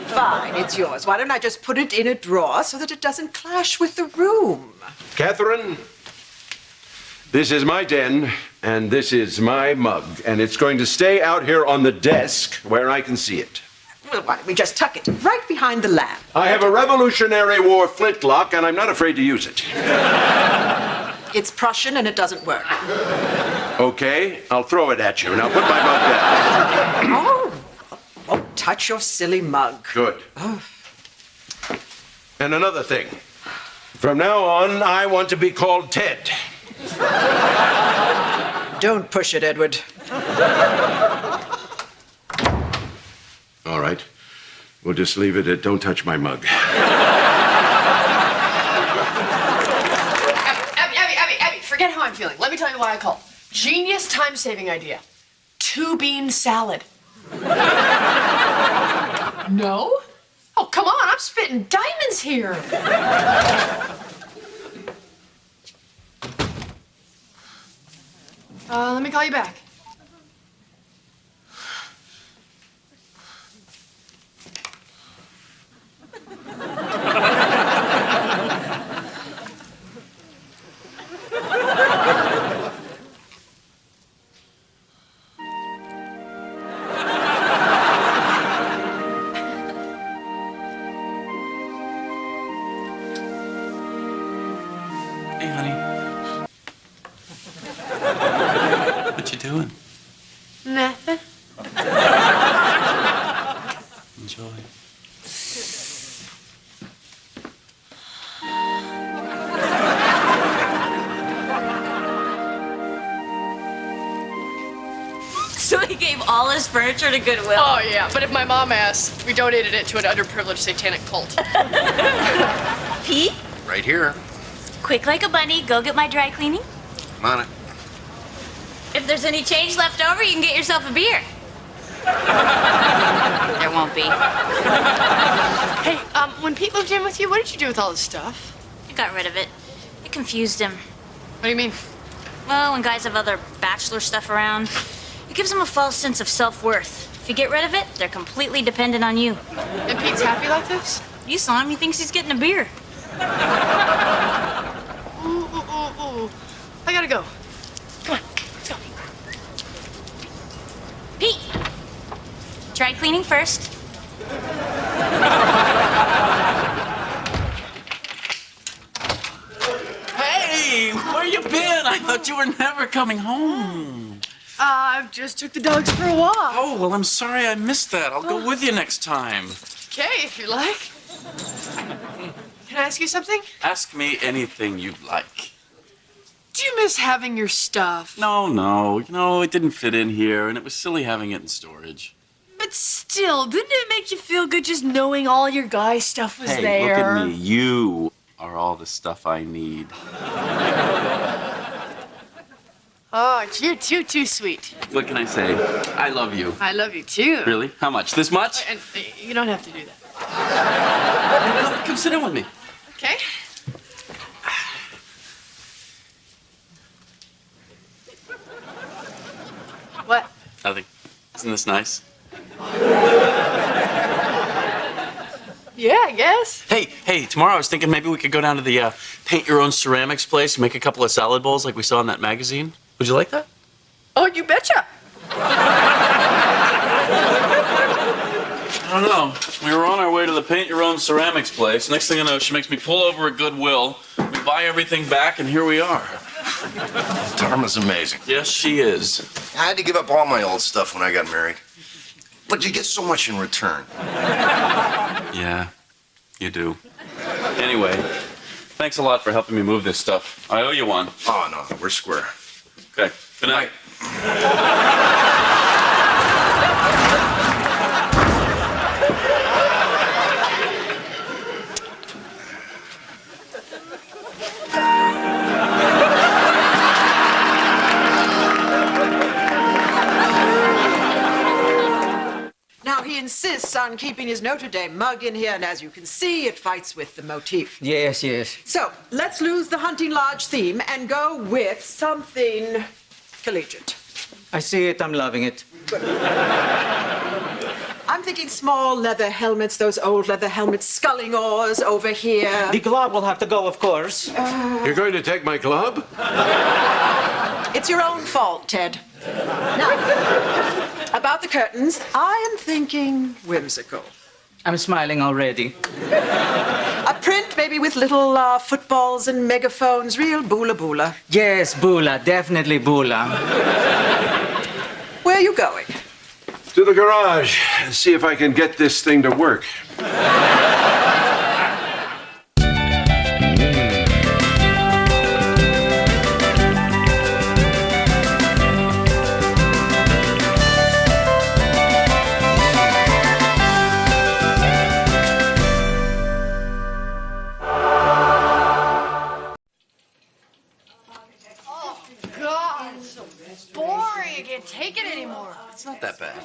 Fine, it's yours. Why don't I just put it in a drawer so that it doesn't clash with the room? Catherine, this is my den, and this is my mug, and it's going to stay out here on the desk where I can see it. Well, why don't we just tuck it right behind the lamp? I have a Revolutionary War flintlock, and I'm not afraid to use it. It's Prussian, and it doesn't work. Okay, I'll throw it at you. Now put my mug down. Oh, touch your silly mug. Good. And another thing. From now on, I want to be called Ted. Don't push it, Edward. All right. We'll just leave it at don't touch my mug. Abby, forget how I'm feeling. Let me tell you why I called. Genius time-saving idea. 2-bean salad. No? Oh, come on, I'm spitting. fitting diamonds here. Let me call you back. Hey, honey. What you doing? Nothing. Enjoy. So he gave all his furniture to Goodwill? Oh, yeah, but if my mom asks, we donated it to an underprivileged satanic cult. Pete, Right here. quick like a bunny, go get my dry cleaning. I'm on it. If there's any change left over, you can get yourself a beer. There won't be. Hey, when Pete moved in with you, what did you do with all this stuff? I got rid of it. It confused him. What do you mean? Well, when guys have other bachelor stuff around, it gives them a false sense of self-worth. If you get rid of it, they're completely dependent on you. And Pete's happy like this? You saw him, he thinks he's getting a beer. Ooh, ooh, ooh, ooh. I gotta go. Come on, let's go. Pete, dry cleaning first. Hey, where you been? I thought you were never coming home. I just took the dogs for a walk. Oh, well, I'm sorry I missed that. I'll go with you next time. Okay, if you like. Can I ask you something? Ask me anything you'd like. Do you miss having your stuff? No. You know, it didn't fit in here, and it was silly having it in storage. But still, didn't it make you feel good just knowing all your guy stuff was Hey, there? look at me. You are all the stuff I need. Oh, you're too sweet. What can I say? I love you. I love you too. Really? How much? This much? And you don't have to do that. Come sit down with me. Okay. What? Nothing. Isn't this nice? Yeah, I guess. Hey, tomorrow I was thinking maybe we could go down to the paint your own ceramics place and make a couple of salad bowls like we saw in that magazine. Would you like that? Oh, you betcha. I don't know. We were on our way to the paint your own ceramics place. Next thing I know, she makes me pull over at Goodwill. We buy everything back, and here we are. Dharma's amazing. Yes, she is. I had to give up all my old stuff when I got married. But you get so much in return. Yeah, you do. Anyway, thanks a lot for helping me move this stuff. I owe you one. Oh, no, we're square. Okay, good night. Now, he insists on keeping his Notre Dame mug in here, and as you can see, it fights with the motif. Yes. So, let's lose the hunting lodge theme and go with something collegiate. I see it. I'm loving it. I'm thinking small leather helmets, those old leather helmets, sculling oars over here. The glove will have to go, of course. You're going to take my club? It's your own fault, Ted. Now, about the curtains, I am thinking whimsical. I'm smiling already. A print maybe with little footballs and megaphones, real boola boola. Yes, Bula, definitely Bula. Where are you going? To the garage and see if I can get this thing to work. God, it's so boring. I can't take it anymore. It's not that bad.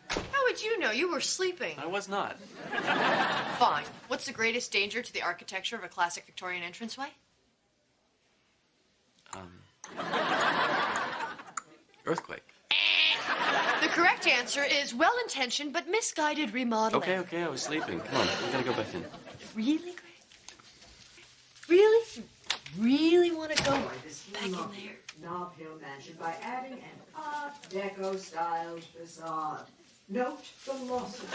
How would you know? You were sleeping. I was not. Fine. What's the greatest danger to the architecture of a classic Victorian entranceway? Earthquake. The correct answer is well-intentioned but misguided remodeling. Okay, I was sleeping. Come on, we gotta go back in. Really, Greg? Really? You really want to go back in there? Knob Hill Mansion by adding an Art Deco-style facade. Note the losses.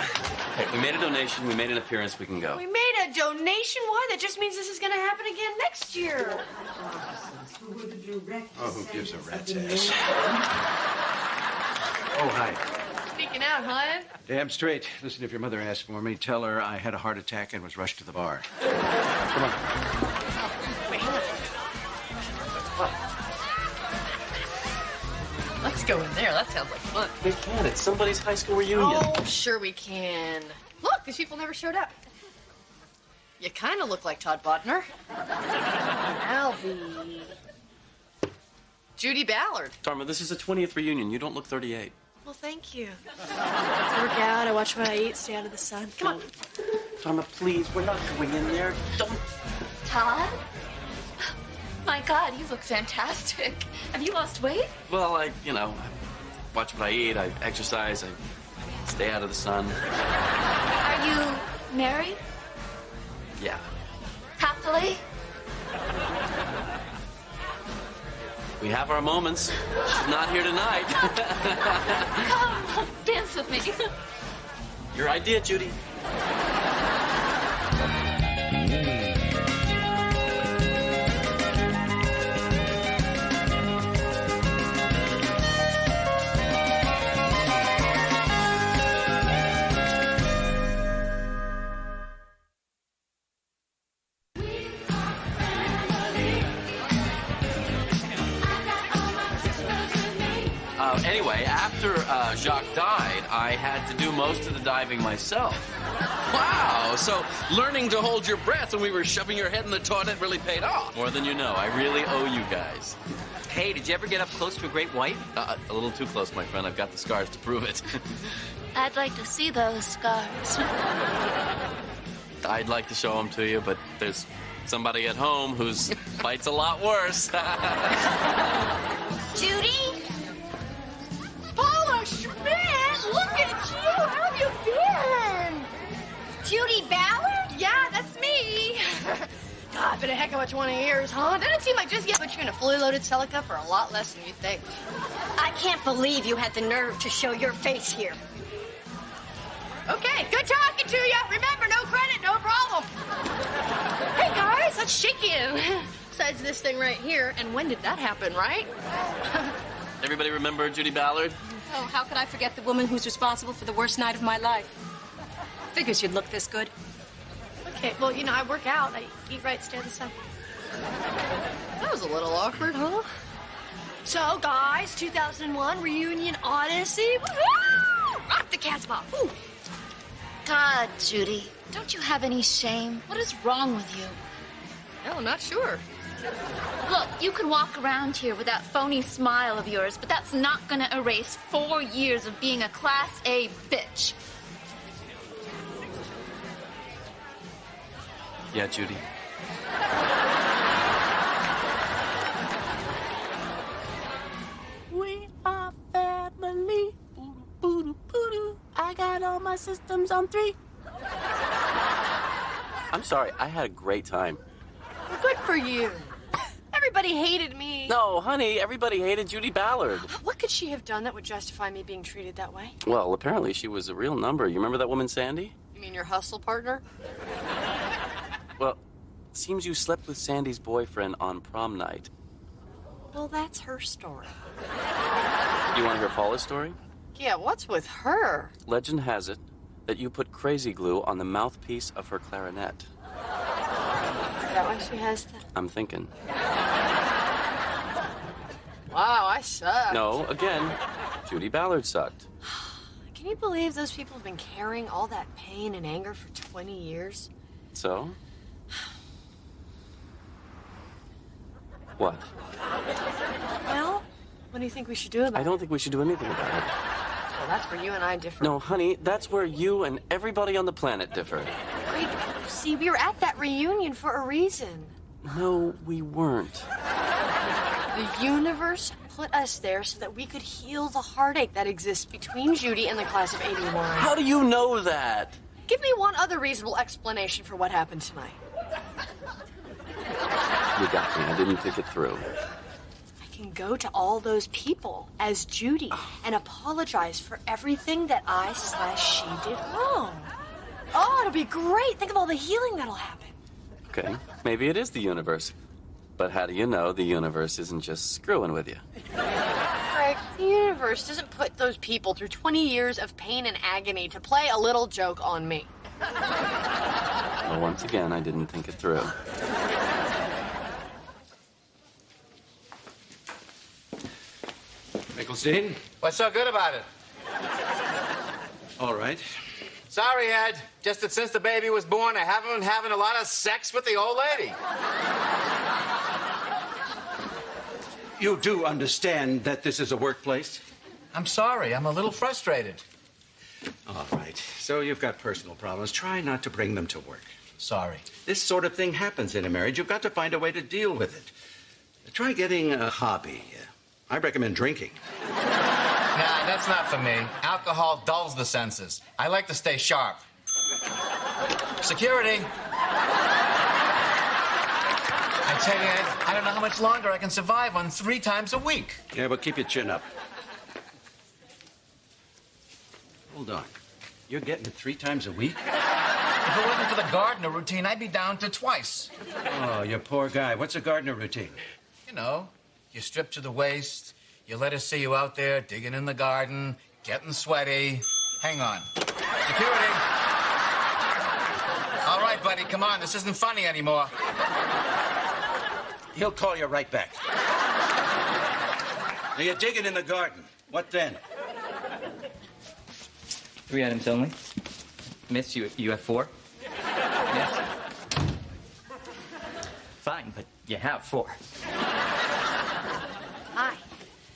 Hey, we made a donation, we made an appearance, we can go. We made a donation? Why? That just means this is going to happen again next year. Oh, who gives a rat's ass? Oh, hi. Speaking out, huh? Damn straight. Listen, if your mother asks for me, tell her I had a heart attack and was rushed to the bar. Come on. Wait, hang on. What? Let's go in there. That sounds like fun. We can. It's somebody's high school reunion. Oh, sure we can. Look, these people never showed up. You kind of look like Todd Bodner. Albie. Judy Ballard. Dharma, this is a 20th reunion. You don't look 38. Well, thank you. I work out, I watch what I eat, stay out of the sun. Come on. Dharma, please, we're not going in there. Don't. Todd? My God, you look fantastic. Have you lost weight? Well, I watch what I eat, I exercise, I stay out of the sun. Are you married? Yeah. Happily? We have our moments. She's not here tonight. Come, dance with me. Your idea, Judy. Anyway, after Jacques died, I had to do most of the diving myself. Wow, so learning to hold your breath when we were shoving your head in the toilet really paid off. More than you know. I really owe you guys. Hey, did you ever get up close to a great white? A little too close, my friend. I've got the scars to prove it. I'd like to see those scars. I'd like to show them to you, but there's somebody at home whose bite's a lot worse. Judy? Paula Schmidt, look at you. How have you been? Judy Ballard? Yeah, that's me. God, been a heck of a 20 years, huh? Doesn't it seem like just put you in a fully loaded Celica for a lot less than you think? I can't believe you had the nerve to show your face here. Okay, good talking to you. Remember, no credit, no problem. Hey, guys, let's shake in. Besides this thing right here, and when did that happen, right? Everybody remember Judy Ballard? Oh, how could I forget the woman who's responsible for the worst night of my life? Figures you'd look this good. Okay, well, I work out. I eat right, stay out of the sun. That was a little awkward, huh? So, guys, 2001 Reunion Odyssey. Woo-hoo! Rock the Casbah. Woo! God, Judy, don't you have any shame? What is wrong with you? No, I'm not sure. Look, you can walk around here with that phony smile of yours, but that's not gonna erase 4 years of being a Class A bitch. Yeah, Judy. We are family. Boo-doo-boo-doo. I got all my systems on 3. I'm sorry, I had a great time. Well, good for you. Everybody hated me. No, honey, everybody hated Judy Ballard. What could she have done that would justify me being treated that way? Well, apparently she was a real number. You remember that woman, Sandy? You mean your hustle partner? Well, seems you slept with Sandy's boyfriend on prom night. Well, that's her story. You want to hear Paula's story? Yeah, what's with her? Legend has it that you put crazy glue on the mouthpiece of her clarinet. Is that why she has that? I'm thinking. Wow, I suck. No, again, Judy Ballard sucked. Can you believe those people have been carrying all that pain and anger for 20 years? So? What? Well, what do you think we should do about it? I don't think we should do anything about it. Well, that's where you and I differ. No, honey, that's where you and everybody on the planet differ. Greg, see, we were at that reunion for a reason. No, we weren't. The universe put us there so that we could heal the heartache that exists between Judy and the class of 81. How do you know that? Give me one other reasonable explanation for what happened tonight. You got me. I didn't think it through. I can go to all those people as Judy and apologize for everything that I/she did wrong. Oh, it'll be great. Think of all the healing that'll happen. Okay, maybe it is the universe. But how do you know the universe isn't just screwing with you? Greg, the universe doesn't put those people through 20 years of pain and agony to play a little joke on me. Well, once again, I didn't think it through. Finkelstein? What's so good about it? All right. Sorry, Ed. Just that since the baby was born, I haven't been having a lot of sex with the old lady. You do understand that this is a workplace? I'm sorry. I'm a little frustrated. All right. So you've got personal problems. Try not to bring them to work. Sorry. This sort of thing happens in a marriage. You've got to find a way to deal with it. Try getting a hobby. I recommend drinking. Nah, that's not for me. Alcohol dulls the senses. I like to stay sharp. Security. I tell you, Ed, I don't know how much longer I can survive on 3 times a week. Yeah, but keep your chin up. Hold on. You're getting it 3 times a week? If it wasn't for the gardener routine, I'd be down to twice. Oh, you poor guy. What's a gardener routine? You know, you strip to the waist, you let us see you out there digging in the garden, getting sweaty. Hang on. Security. All right, buddy, come on. This isn't funny anymore. He'll call you right back. Now, you're digging in the garden. What then? 3 items only. Miss, you have 4? Yes. Fine, but you have 4. Hi,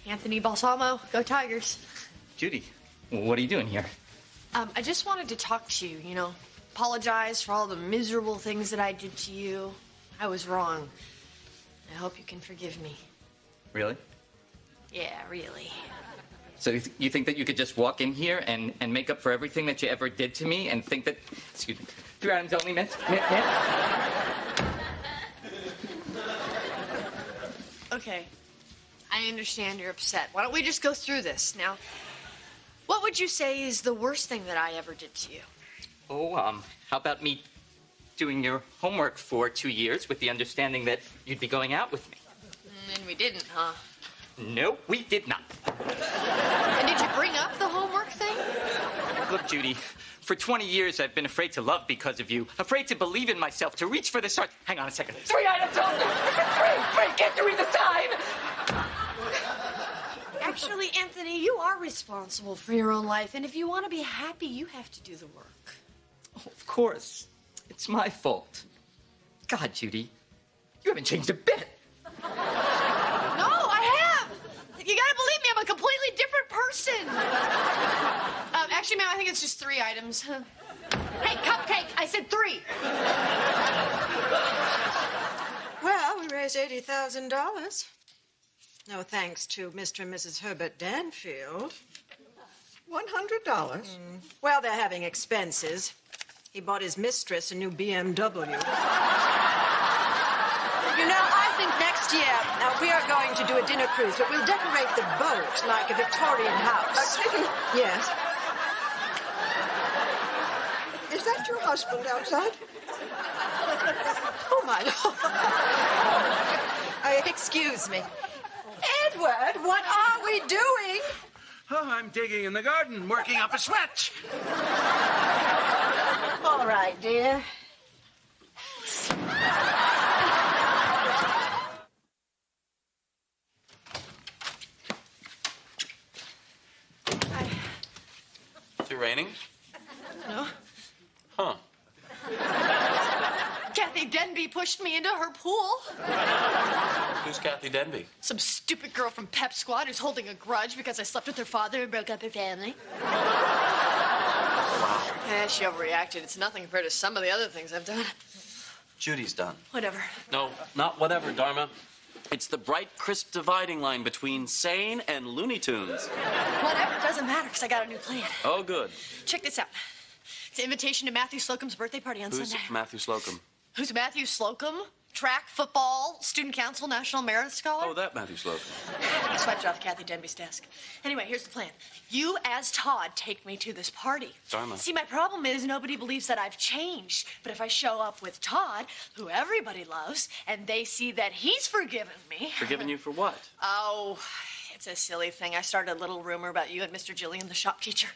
Anthony Balsamo. Go Tigers. Judy, what are you doing here? I just wanted to talk to you, apologize for all the miserable things that I did to you. I was wrong. I hope you can forgive me. Really? Yeah, really. So you think that you could just walk in here and make up for everything that you ever did to me and think that... Excuse me. 3 items only, miss? Okay. I understand you're upset. Why don't we just go through this? Now, what would you say is the worst thing that I ever did to you? Oh, how about me doing your homework for 2 years with the understanding that you'd be going out with me? And we didn't, huh? No, we did not. And did you bring up the homework thing? Look, Judy, for 20 years I've been afraid to love because of you. Afraid to believe in myself, to reach for the stars. Hang on a second. 3 items only! 3! Can't you read the sign? Actually, Anthony, you are responsible for your own life, and if you want to be happy, you have to do the work. Oh, of course. It's my fault. God, Judy, you haven't changed a bit. No, I have! You gotta believe me, I'm a completely different person. Actually, ma'am, I think it's just 3 items. Hey, Cupcake, I said 3. Well, we raised $80,000. No thanks to Mr. and Mrs. Herbert Danfield. $100? Well, they're having expenses. He bought his mistress a new BMW. I think next year we are going to do a dinner cruise, but we'll decorate the boat like a Victorian house. Yes. Is that your husband outside? Oh, my Lord. Excuse me. Edward, what are we doing? Oh, I'm digging in the garden, working up a sweat. All right, dear. Is it raining? No. Huh. Kathy Denby pushed me into her pool. Who's Kathy Denby? Some stupid girl from Pep Squad who's holding a grudge because I slept with her father and broke up her family. Wow. She overreacted. It's nothing compared to some of the other things I've done. Judy's done. Whatever. No, not whatever, Dharma. It's the bright, crisp dividing line between sane and Looney Tunes. Whatever. It doesn't matter because I got a new plan. Oh, good. Check this out. It's an invitation to Matthew Slocum's birthday party on Who's Sunday. Matthew Slocum? Who's Matthew Slocum? Track, football, student council, national merit scholar. Oh, that Matthew Slocum. I swiped it off Kathy Denby's desk. Anyway, here's the plan. You, as Todd, take me to this party. Dharma. See, my problem is nobody believes that I've changed. But if I show up with Todd, who everybody loves, and they see that he's forgiven me... Forgiven you for what? Oh, it's a silly thing. I started a little rumor about you and Mr. Gilliam, the shop teacher.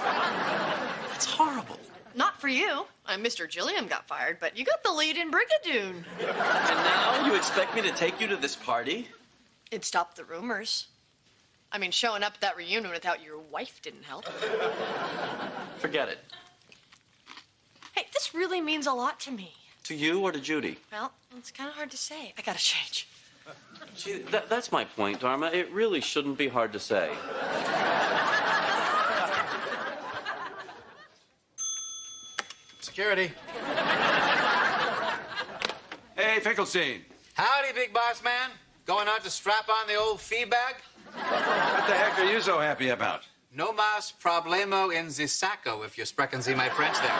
That's horrible. Not for you. Mr. Gilliam got fired, but you got the lead in Brigadoon. And now you expect me to take you to this party? It stopped the rumors. I mean, showing up at that reunion without your wife didn't help. Forget it. Hey, this really means a lot to me. To you or to Judy? Well, it's kind of hard to say. I gotta change. See, that's my point, Dharma. It really shouldn't be hard to say. Security. Hey, Finkelstein. Howdy, big boss man. Going out to strap on the old fee bag? What the heck are you so happy about? No mas problemo in the sacco, if you sprechen Sie my French there.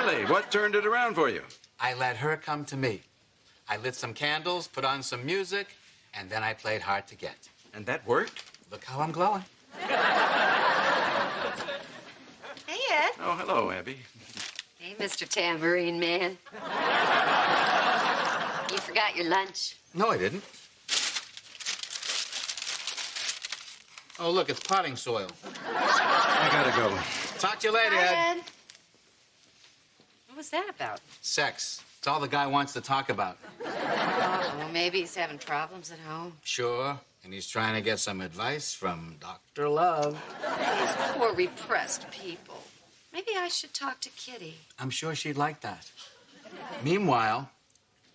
Really? What turned it around for you? I let her come to me. I lit some candles, put on some music, and then I played hard to get. And that worked? Look how I'm glowing. Hey, Ed. Oh, hello, Abby. Hey, Mr. Tambourine Man. You forgot your lunch. No, I didn't. Oh, look, it's potting soil. I gotta go. Talk to you later, Hi, Ed. Ed. What was that about? Sex. It's all the guy wants to talk about. Oh, maybe he's having problems at home. Sure. And he's trying to get some advice from Dr. Love. These poor repressed people. Maybe I should talk to Kitty. I'm sure she'd like that. Meanwhile,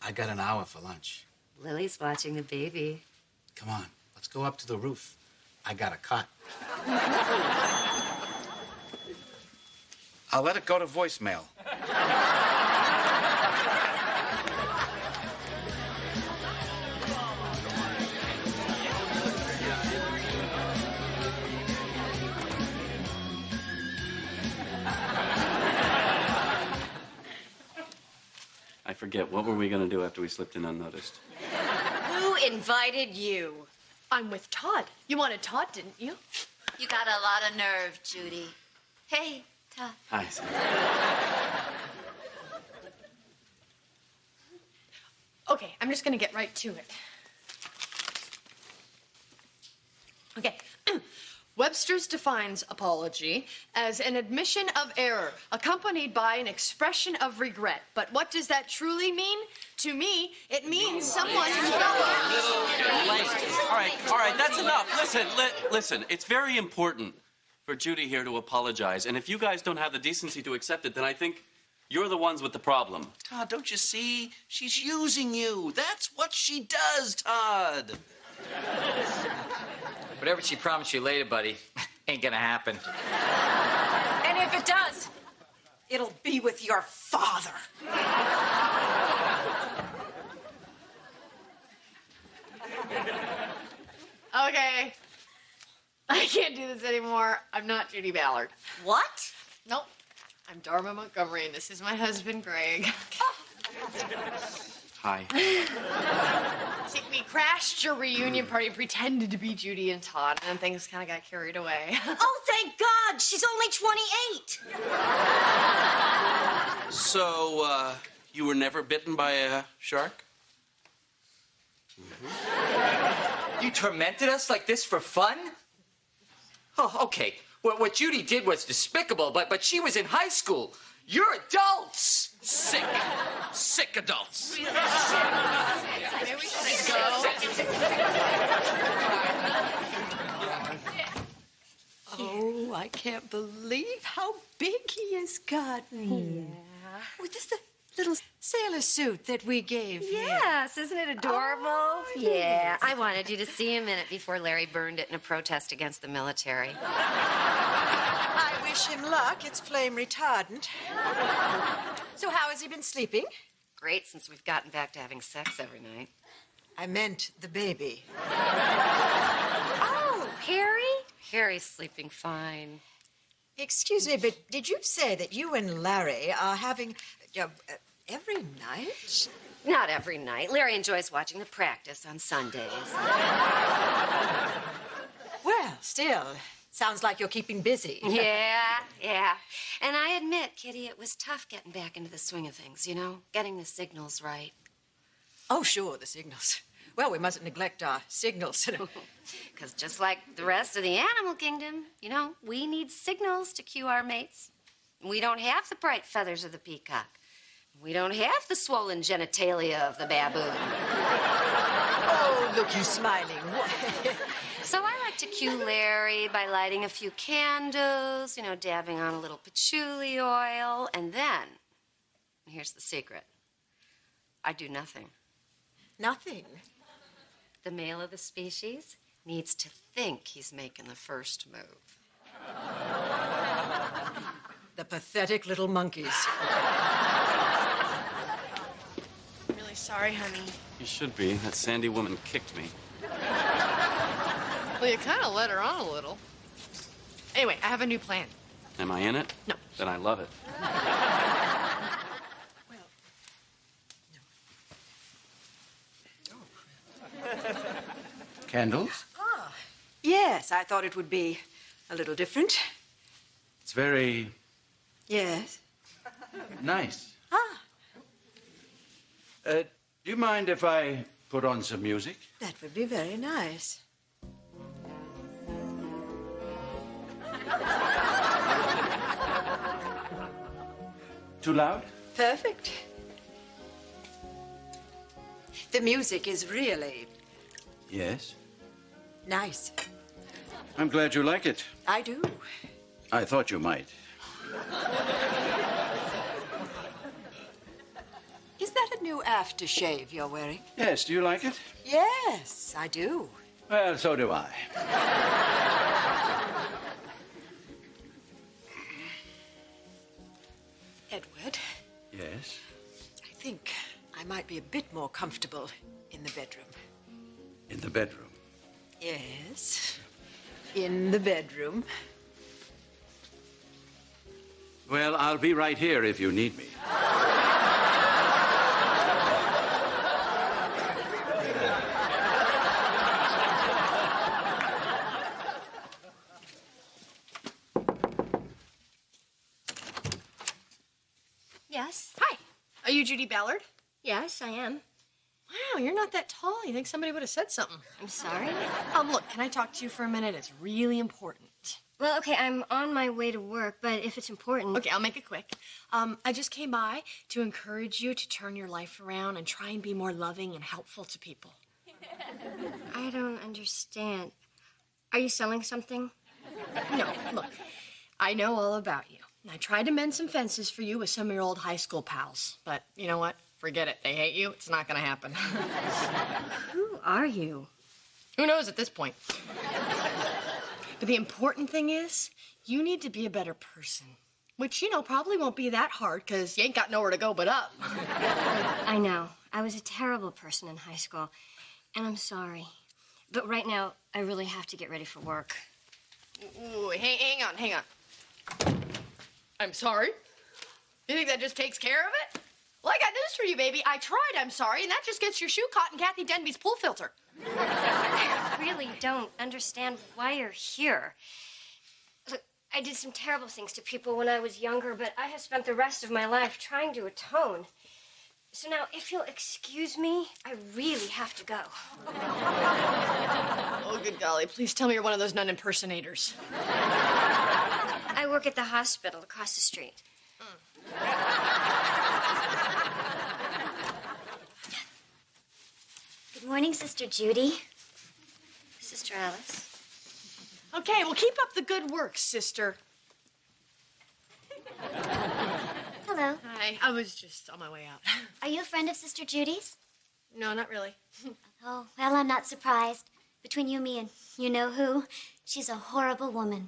I got an hour for lunch. Lily's watching the baby. Come on, let's go up to the roof. I got a cot. I'll let it go to voicemail. I forget. What were we going to do after we slipped in unnoticed? Who invited you? I'm with Todd. You wanted Todd, didn't you? You got a lot of nerve, Judy. Hey, Todd. Hi, Sam. Okay, I'm just gonna get right to it. Okay. Webster's defines apology as an admission of error, accompanied by an expression of regret. But what does that truly mean? To me, it means someone who All right, that's enough. Listen, it's very important for Judy here to apologize. And if you guys don't have the decency to accept it, then I think you're the ones with the problem. Todd, don't you see? She's using you. That's what she does, Todd. Whatever she promised you later, buddy, ain't gonna happen. And if it does, it'll be with your father. Okay. I can't do this anymore. I'm not Judy Ballard. What? Nope. I'm Dharma Montgomery, and this is my husband, Greg. Hi. See, we crashed your reunion party and pretended to be Judy and Todd, and then things kind of got carried away. Oh, thank God. She's only 28. So, you were never bitten by a shark? You tormented us like this for fun? Oh, okay. What Judy did was despicable, but she was in high school. You're adults. Sick adults. Maybe we should go. Oh, I can't believe how big he has gotten. Yeah. Oh, this is the little sailor suit that we gave him. Yes, isn't it adorable? Oh, yeah, I wanted you to see him in it before Larry burned it in a protest against the military. I wish wish him luck. It's flame retardant. So how has he been sleeping? Great, since we've gotten back to having sex every night. I meant the baby. Oh, Harry? Harry's sleeping fine. Excuse me, but did you say that you and Larry are having every night? Not every night. Larry enjoys watching the practice on Sundays. Well, still, sounds like you're keeping busy. Yeah. And I admit, Kitty, it was tough getting back into the swing of things, you know? Getting the signals right. Oh, sure, the signals. Well, we mustn't neglect our signals. Because just like the rest of the animal kingdom, you know, we need signals to cue our mates. We don't have the bright feathers of the peacock. We don't have the swollen genitalia of the baboon. Oh, look, you smiling. So I like to cue Larry by lighting a few candles, you know, dabbing on a little patchouli oil, and then, here's the secret, I do nothing. Nothing? The male of the species needs to think he's making the first move. The pathetic little monkeys. I'm really sorry, honey. You should be. That Sandy woman kicked me. Well, you kind of let her on a little. Anyway, I have a new plan. Am I in it? No. Then I love it. Candles? Ah, yes, I thought it would be a little different. It's very Yes. nice. Ah, Do you mind if I put on some music? that would be very nice. Too loud? Perfect. The music is really Yes. nice. I'm glad you like it. I do. I thought you might. Is that a new aftershave you're wearing? Yes, do you like it? Yes, I do. Well, so do I. Edward, Yes. I think I might be a bit more comfortable in the bedroom. In the bedroom. Yes, in the bedroom. Well, I'll be right here if you need me. Yes? Hi. Are you Judy Ballard? Yes, I am. Wow, you're not that tall. You think somebody would have said something. I'm sorry? Look, can I talk to you for a minute? It's really important. Well, okay, I'm on my way to work, but if it's important... Okay, I'll make it quick. I just came by to encourage you to turn your life around and try and be more loving and helpful to people. I don't understand. Are you selling something? No, look, I know all about you. I tried to mend some fences for you with some of your old high school pals, but you know what? Forget it. They hate you. It's not going to happen. Who are you? Who knows at this point? But the important thing is, you need to be a better person. Which, you know, probably won't be that hard, because you ain't got nowhere to go but up. I know. I was a terrible person in high school, and I'm sorry. But right now, I really have to get ready for work. Ooh, hang on. I'm sorry? You think that just takes care of it? Well, I got news for you, baby. I tried, I'm sorry, and that just gets your shoe caught in Kathy Denby's pool filter. I really don't understand why you're here. Look, I did some terrible things to people when I was younger, but I have spent the rest of my life trying to atone. So now, if you'll excuse me, I really have to go. Oh, good golly. Please tell me you're one of those nun impersonators. I work at the hospital across the street. Good morning, Sister Judy. Sister Alice. Okay, well, keep up the good work, sister. Hello. Hi, I was just on my way out. Are you a friend of Sister Judy's? No, not really. Oh, well, I'm not surprised. Between you, me, and you know who, she's a horrible woman.